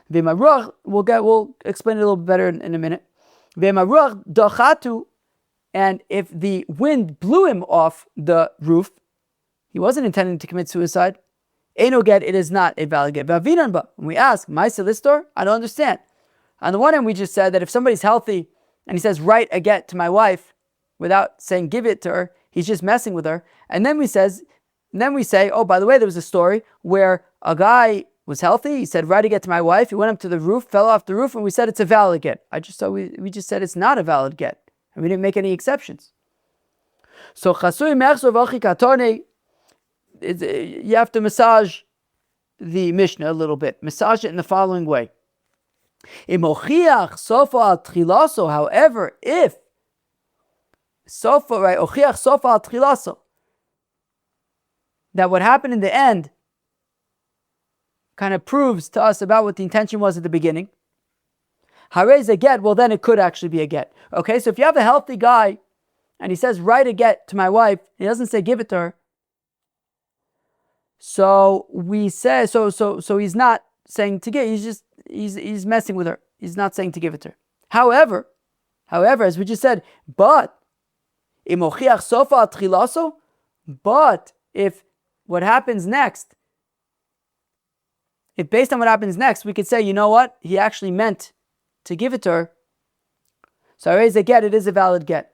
We'll explain it a little bit better in a minute. And if the wind blew him off the roof, he wasn't intending to commit suicide. Eino get, it is not a valid get. When we ask, Maisa Listor, I don't understand. On the one hand, we just said that if somebody's healthy and he says, write a get to my wife, without saying give it to her, he's just messing with her. And then we say, oh, by the way, there was a story where a guy was healthy, he said, write a get to my wife, he went up to the roof, fell off the roof, and we said it's a valid get. We just said it's not a valid get. And we didn't make any exceptions. So chasui mechzo v'ochi katone, you have to massage the Mishnah a little bit. Massage it in the following way. However, if sofa, right, ochiach sofa al trilaso, that what happened in the end kind of proves to us about what the intention was at the beginning. Harei ze get, well then it could actually be a get. Okay, so if you have a healthy guy and he says write a get to my wife, he doesn't say give it to her. So we say, so he's not saying to give, he's messing with her. He's not saying to give it to her. However, as we just said, but if what happens next, if based on what happens next, we could say, you know what, he actually meant to give it to her. So I raise a get, it is a valid get.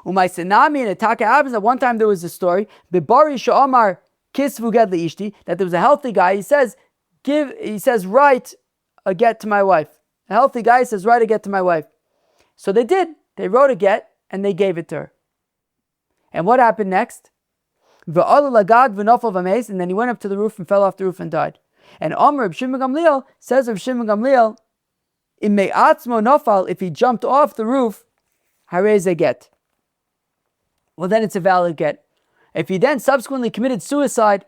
Umay and it happens that one time there was a story, Bibari Sha'amar Kisvu get liishti, that there was a healthy guy. He says, write a get to my wife. A healthy guy says, write a get to my wife. So they did. They wrote a get and they gave it to her. And what happened next? And then he went up to the roof and fell off the roof and died. And Omer Rav Shimon Gamliel says, Rav Shimon Gamliel, if he jumped off the roof, harei ze get. Well, then it's a valid get. If he then subsequently committed suicide,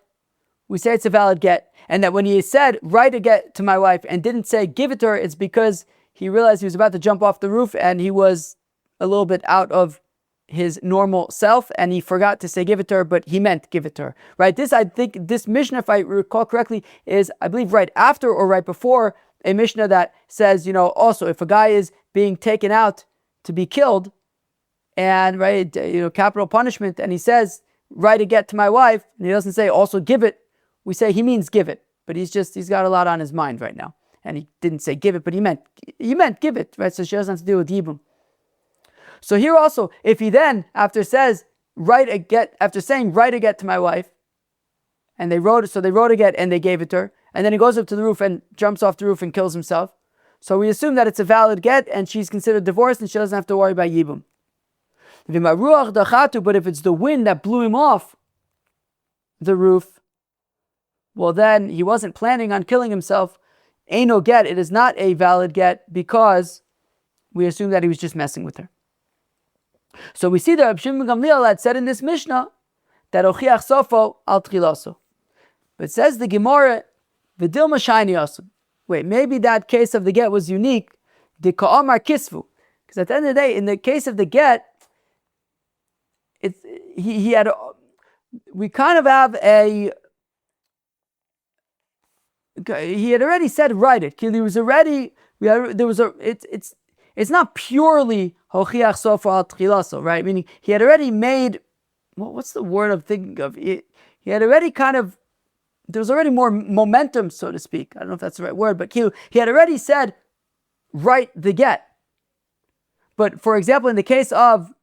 we say it's a valid get. And that when he said, write a get to my wife, and didn't say give it to her, it's because he realized he was about to jump off the roof and he was a little bit out of his normal self and he forgot to say give it to her, but he meant give it to her. Right? I think this Mishnah, if I recall correctly, is, I believe, right after or right before a Mishnah that says, also if a guy is being taken out to be killed and, right, capital punishment, and he says, write a get to my wife, and he doesn't say also give it, we say he means give it, but he's got a lot on his mind right now. and he didn't say give it, but he meant give it, right? So she doesn't have to deal with Yibum. So here also, if he then, after saying write a get to my wife, and they wrote a get and they gave it to her, and then he goes up to the roof and jumps off the roof and kills himself. So we assume that it's a valid get and she's considered divorced and she doesn't have to worry about Yibum. But if it's the wind that blew him off the roof, well then he wasn't planning on killing himself. Ain't no get, it is not a valid get because we assume that he was just messing with her. So we see that Reb Shimon ben Gamliel had said in this Mishnah that ochiach sofo al tchilaso. But says the Gemara, v'dilma shayni asu. Wait, maybe that case of the get was unique. The ka'amar kisvu. Because at the end of the day, in the case of the get, we kind of have he had already said write it. He was already, it's not purely hochiach sofa al tchilaso, right? Meaning he had already made, what's the word I'm thinking of? He had already there was already more momentum, so to speak. I don't know if that's the right word, but he had already said write the get. But for example, in the case of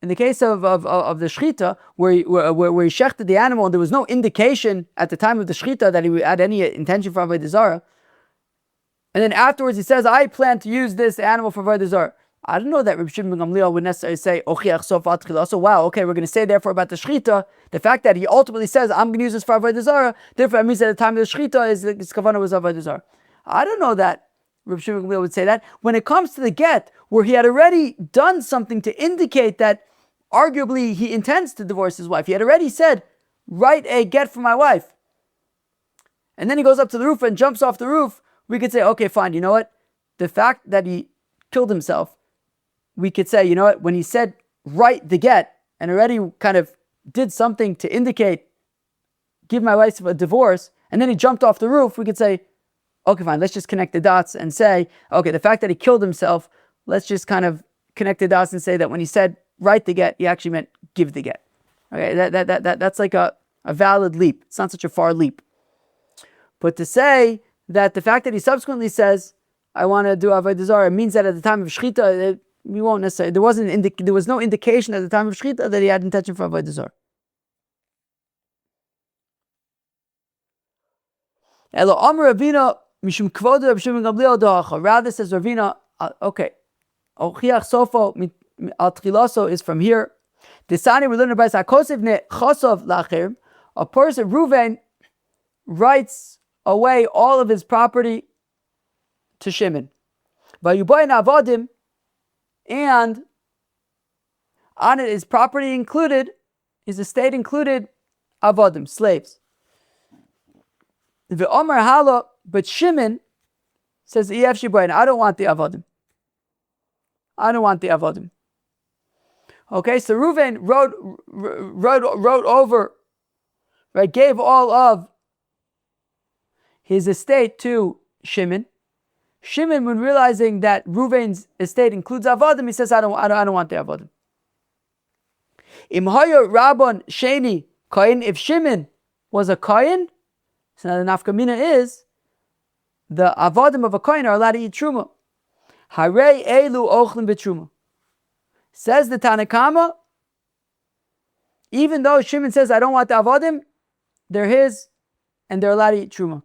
the shechita, where he shechted the animal, and there was no indication at the time of the shechita that he had any intention for avodah zarah, and then afterwards he says, "I plan to use this animal for avodah zarah." I don't know that Reb Shimon ben Gamliel would necessarily say, "Ochiach sof al tchilaso." So wow, okay, we're going to say therefore about the shechita, the fact that he ultimately says, "I'm going to use this for avodah zarah," therefore it means that at the time of the shechita his kavanah was avodah zarah. I don't know that Reb Shimon ben Gamliel would say that. When it comes to the get, where he had already done something to indicate that arguably he intends to divorce his wife, he had already said, write a get for my wife, and then he goes up to the roof and jumps off the roof, we could say, okay, fine, you know what? The fact that he killed himself, we could say, you know what? When he said, write the get, and already kind of did something to indicate, give my wife a divorce, and then he jumped off the roof, we could say, okay, fine, let's just connect the dots and say, okay, the fact that he killed himself, let's just kind of connect the dots and say that when he said, write the get, he actually meant give the get. Okay, that's like a valid leap. It's not such a far leap. But to say that the fact that he subsequently says, I want to do avodah zarah, means that at the time of shechita, we won't necessarily, there was no indication at the time of shechita that he had intention for avodah zarah. Rather says Ravina, okay, ochiach sofo al tchilaso is from here. Desani, we learn about kochavim ne chosov lacher. A person, Reuven, writes away all of his property to Shimon. Vayubayin avodim, and on it is property included, his estate included avodim, slaves. The Omer Hala, but Shimon says, I don't want the avodim. I don't want the avodim. Okay, so Reuven wrote over, right, gave all of his estate to Shimon. Shimon, when realizing that Reuven's estate includes avodim, he says, I don't want the avodim. Imhaya Rabban Sheni Kohen, if Shimon was a Kohen, so now the nafkamina is the avodim of a kohen are allowed to eat truma. Harei elu ochlin b'truma. Says the Tanakama, even though Shimon says, I don't want the avodim, they're his, and they're allowed to eat truma.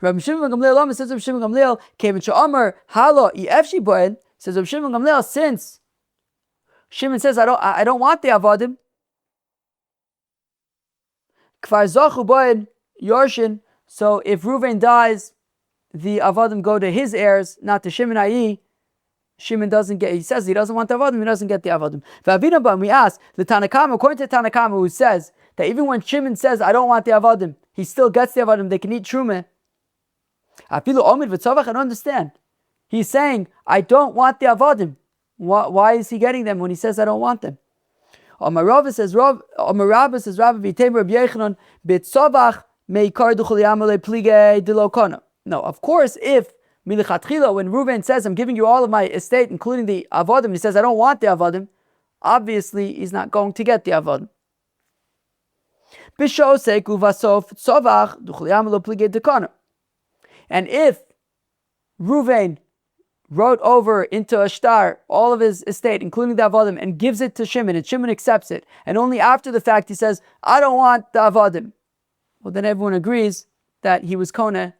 Rabbi Shimon ben Gamliel says, Rabbi Shimon ben Gamliel, Kevin Sha'amar Halo Efshi Boen, says Rabbi Shimon ben Gamliel, since Shimon says, I don't want the avodim, Kfar Zachu Boen Yorshin, so if Reuven dies, the avodim go to his heirs, not to Shimon, i.e., Shimon doesn't get, he says he doesn't want the avodim, he doesn't get the avodim. But we ask, the Tanakama, according to Tanakama, who says that even when Shimon says, I don't want the avodim, he still gets the avodim, they can eat truma. I don't understand. He's saying, I don't want the avodim. Why is he getting them when he says, I don't want them? Rabbi says, Rabbi V'Tem Rabbi Yechanan, B'Tzavach Meikar Duchol Yamale Plige Dilokona. No, of course, if Milichatchila, when Reuven says, I'm giving you all of my estate, including the avodim, he says, I don't want the avodim, obviously he's not going to get the avodim. And if Ruvain wrote over into a shtar all of his estate, including the avodim, and gives it to Shimon, and Shimon accepts it, and only after the fact he says, I don't want the avodim, well, then everyone agrees that he was kona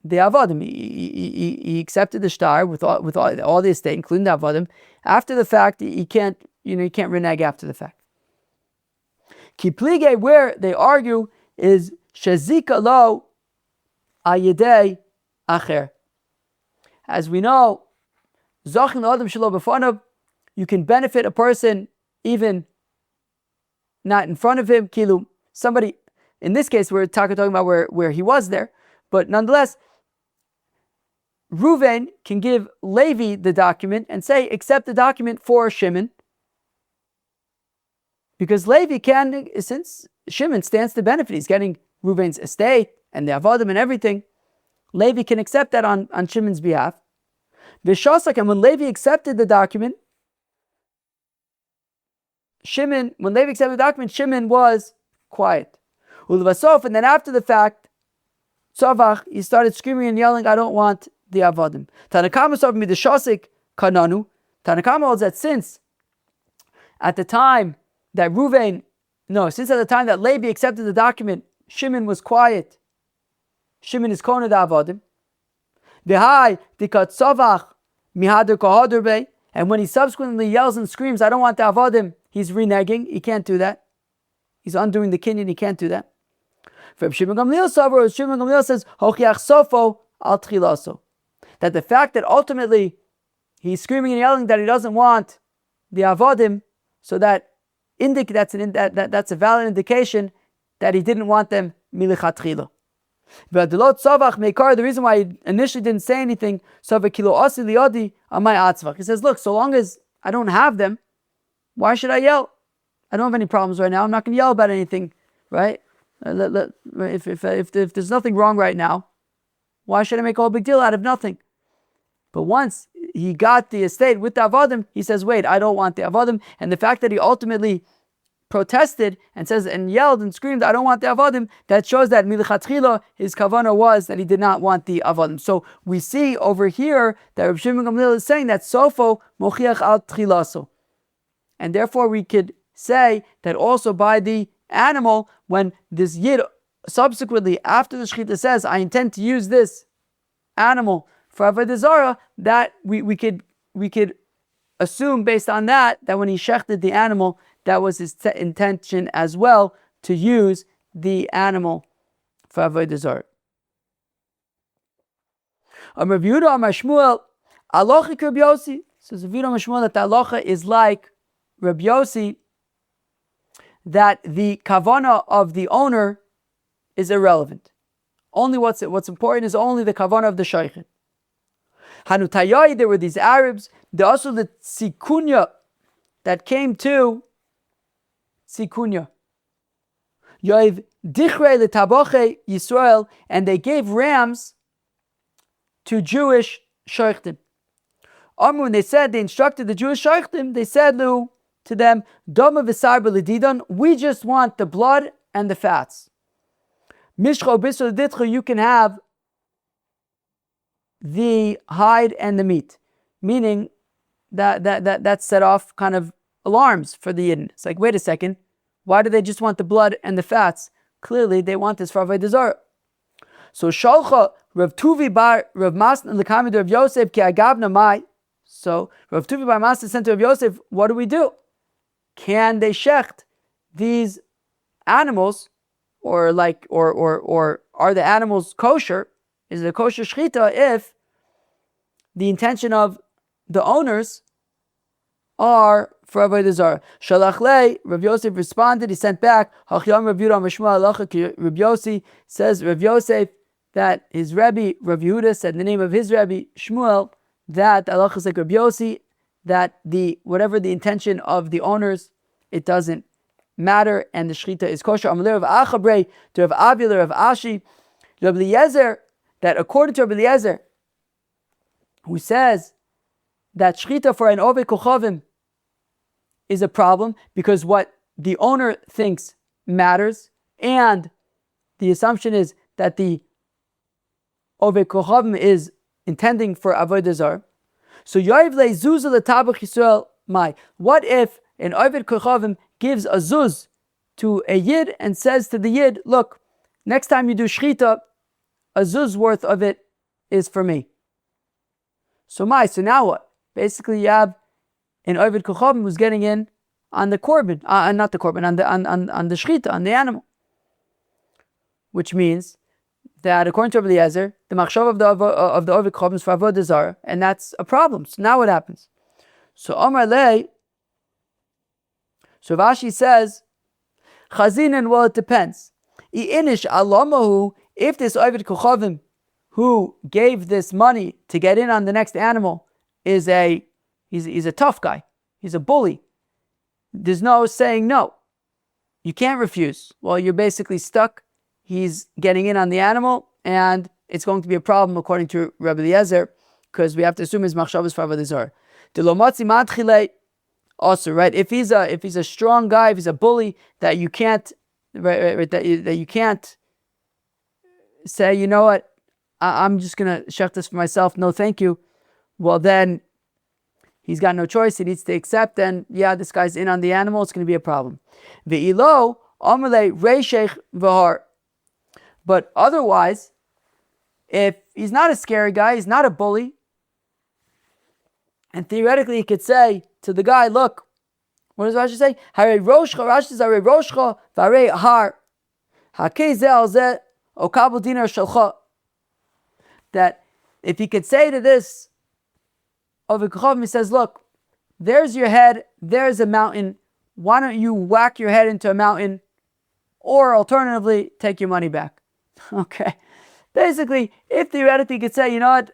the avodim. He accepted the shtar with all the estate, including the avodim. After the fact, he can't renege after the fact. Kiplige, where they argue, is shezika lo ayidei acher. As we know, zachin adam shelo b'fanav, you can benefit a person even not in front of him. Kilu, somebody, in this case, we're talking about where he was there, but nonetheless, Reuven can give Levi the document and say, accept the document for Shimon, because Levi can, since Shimon stands to benefit, he's getting Reuven's estate and the avodim and everything, Levi can accept that on Shimon's behalf. Vishosak, and when Levi accepted the document, Shimon was quiet. Ulvasof, and then after the fact, Tzavach, he started screaming and yelling, I don't want the avodim. Tanakama saw me the shosik kananu. Tanakama holds that since at the time that Levi accepted the document, Shimon was quiet. Shimon is kona the avodim. V'hai dikat tzavach mihader kahader bei. And when he subsequently yells and screams, I don't want the avodim, he's reneging. He can't do that. He's undoing the kinyan. He can't do that. From Shimon Gamliel says, Hochiach sofo al tchilaso. That the fact that ultimately he's screaming and yelling that he doesn't want the avodim, so that's a valid indication that he didn't want them milichatchila. But the reason why he initially didn't say anything, he says, look, so long as I don't have them, why should I yell? I don't have any problems right now. I'm not going to yell about anything, right? If there's nothing wrong right now, why should I make a whole big deal out of nothing? But once he got the estate with the avodim, he says, wait, I don't want the avodim. And the fact that he ultimately protested and yelled and screamed, I don't want the avodim, that shows that milichatchila, his kavanah was that he did not want the avodim. So we see over here that Reb Shimon Gamliel is saying that sofo mochiach al tchilaso. And therefore we could say that also by the animal, when this yid subsequently after the shechita says, I intend to use this animal for avodah zarah, that we could assume based on that when he shechted the animal, that was his intention as well, to use the animal for avodah zarah. Rav Yehuda Amar Shmuel, alochik Reb Yossi. Says Rav Yehuda Amar Shmuel that the alocha is like Reb Yossi, that the kavanah of the owner is irrelevant. Only what's important is only the kavanah of the shaykhid. Hanutayai, there were these Arabs, the also the tzikunya that came to tzikunya. Yoiv dichrei letaboche Yisrael, and they gave rams to Jewish shaykhdim. When they instructed the Jewish shaykhdim, they said to them, Doma v'sar b'ledidon, we just want the blood and the fats. Mishcho b'isra l'ditcha, you can have the hide and the meat. Meaning that set off kind of alarms for the Yidden. It's like, wait a second, why do they just want the blood and the fats? Clearly they want this for avodah zarah. So Shalcha Rav Tuvi bar Rav Masna l'kamid Rav Yosef ki agavna mai. So Rav Tuvi bar Masna sent to Rav Yosef, what do we do? Can they shecht these animals, or are the animals kosher? Is it a kosher shechita if the intention of the owners are for avodah zarah? Shalach lei, Rav Yosef responded. He sent back. Hachyam Rav Yehuda Mishma Halacha Rav Yossi, says Rav Yosef that his Rebbe Rav Yehuda said in the name of his Rebbe Shmuel that Halacha is like Rav Yossi, that whatever the intention of the owners, it doesn't matter, and the shechita is kosher. Amalei Rav Achabrei to Rav Avila Rav Ashi, Rav Eliezer, that according to Rav Eliezer, who says that shechita for an ovaid kochavim is a problem because what the owner thinks matters and the assumption is that the ovaid kochavim is intending for avodah zarah. So yoiv le'zuzah l'tabach Yisrael mai. What if an ovaid kochavim gives a zuz to a yid and says to the yid, look, next time you do shchita, a zuz worth of it is for me. So now what? Basically, you have an ovaid kochavim who's getting in on the korban, not the korban, on the shchita, on the animal. Which means that according to Rabbi Eliezer, the machshav of the ovaid kochavim is for avodah zarah, and that's a problem. So now what happens? So Omar Lei, so Rashi says, Chazinin, well, it depends. I'inish alamahu, if this ovaid kochavim who gave this money to get in on the next animal he's a tough guy, he's a bully, there's no saying no. You can't refuse. Well, you're basically stuck. He's getting in on the animal, and it's going to be a problem according to Rabbi Eliezer, because we have to assume his machshav is for avodah zarah. Delomatzi matchile also, right? If he's a strong guy, if he's a bully that you can't, right, that you can't say, you know what, I'm just gonna shech this for myself. No, thank you. Well, then he's got no choice. He needs to accept. And yeah, this guy's in on the animal. It's going to be a problem. Ve'ilo amale reishech v'har. But otherwise, if he's not a scary guy, he's not a bully, and theoretically he could say to the guy, look, what does Rashi say? Hare roshcha, Rashi says, hare roshcha v'hare har. Hakei zeh al zeh o kabel dinar shalcha. That if he could say to this ovaid kochavim, he says, look, there's your head, there's a mountain, why don't you whack your head into a mountain, or alternatively, take your money back. Okay. Basically, if theoretically you could say, you know what,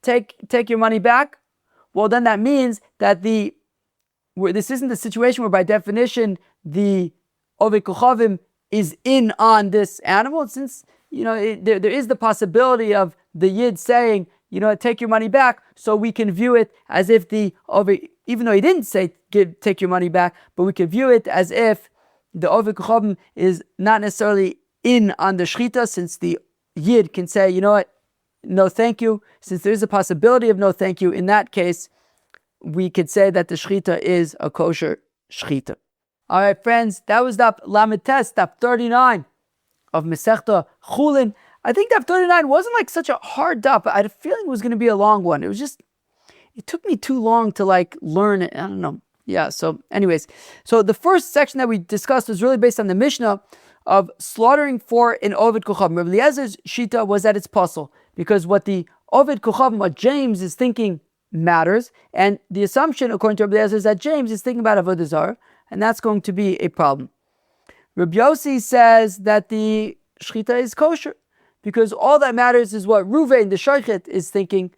take your money back, well then that means that this isn't the situation where by definition the ovaid kochavim is in on this animal, since there is the possibility of the yid saying, you know, take your money back, so we can view it as if even though he didn't say take your money back, but we can view it as if the ovaid kochavim is not necessarily in on the shchita, since the yid can say, you know what, no thank you. Since there is a possibility of no thank you, in that case, we could say that the shchita is a kosher shchita. All right, friends, that was Daf Lamed Tes, Daf 39 of Masechta Chullin. I think Daf 39 wasn't like such a hard daf, but I had a feeling it was going to be a long one. It took me too long to learn it. I don't know. Yeah, so anyways. So the first section that we discussed was really based on the Mishnah of slaughtering for an ovaid kochavim. Rabbi Eliezer's shita was that it's puzzle, because what the ovaid kochavim, what James is thinking matters, and the assumption according to Rabbi Eliezer is that James is thinking about avodah zarah, and that's going to be a problem. Rabbi Yossi says that the shchita is kosher, because all that matters is what Ruvain, the shochet, is thinking,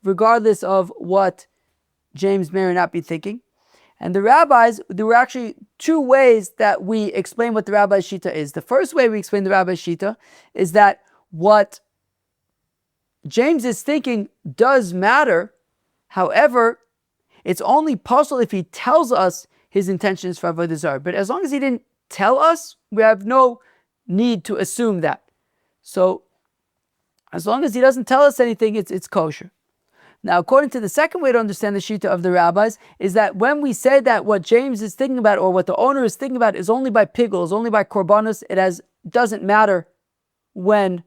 regardless of what James may or not be thinking. And the rabbis, there were actually two ways that we explain what the rabbi's shita is. The first way we explain the rabbi's shita is that what James is thinking does matter. However, it's only possible if he tells us his intentions for avodah zarah. But as long as he didn't tell us, we have no need to assume that. So, as long as he doesn't tell us anything, it's kosher. Now, according to the second way to understand the shita of the rabbis, is that when we say that what James is thinking about, or what the owner is thinking about, is only by pigul, is only by korbanos, it doesn't matter when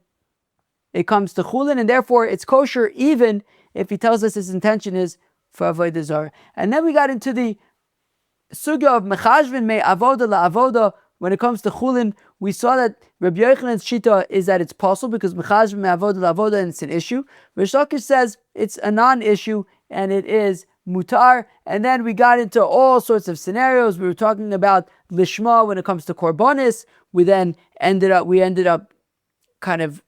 it comes to chulin, and therefore it's kosher even if he tells us his intention is for avodah zarah. And then we got into the sugya of Mechashvin me avoda la avoda. When it comes to chulin, we saw that Rabbi Yochanan's shita is that it's possible because Mechashvin me avoda la avoda, and it's an issue. Rish Lakish says it's a non-issue and it is mutar. And then we got into all sorts of scenarios. We were talking about lishma when it comes to korbanis. We ended up kind of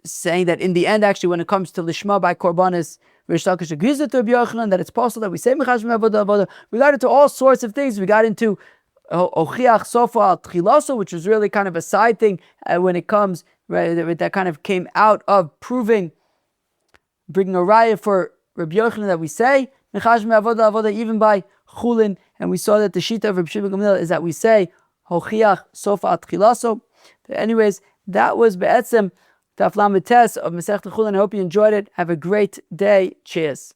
saying that in the end, actually, when it comes to lishma by korbanis, Rish Lakish agrees with Rabbi Yochanan that it's possible that we say Mechashvin me avoda la avoda. We got into all sorts of things. We got into Ochiach Sofa al Tchilaso, which was really kind of a side thing when it comes, right, that kind of came out of bringing a raya for Rabbi Yochanan that we say Mechashvin me avoda la avoda even by chulin, and we saw that the shita of Rabbi Shimon Gamliel is that we say Ochiach Sofa al Tchilaso. Anyways, that was Be'etzem Daf Lamed Tes of Masechet Chullin. I hope you enjoyed it. Have a great day. Cheers.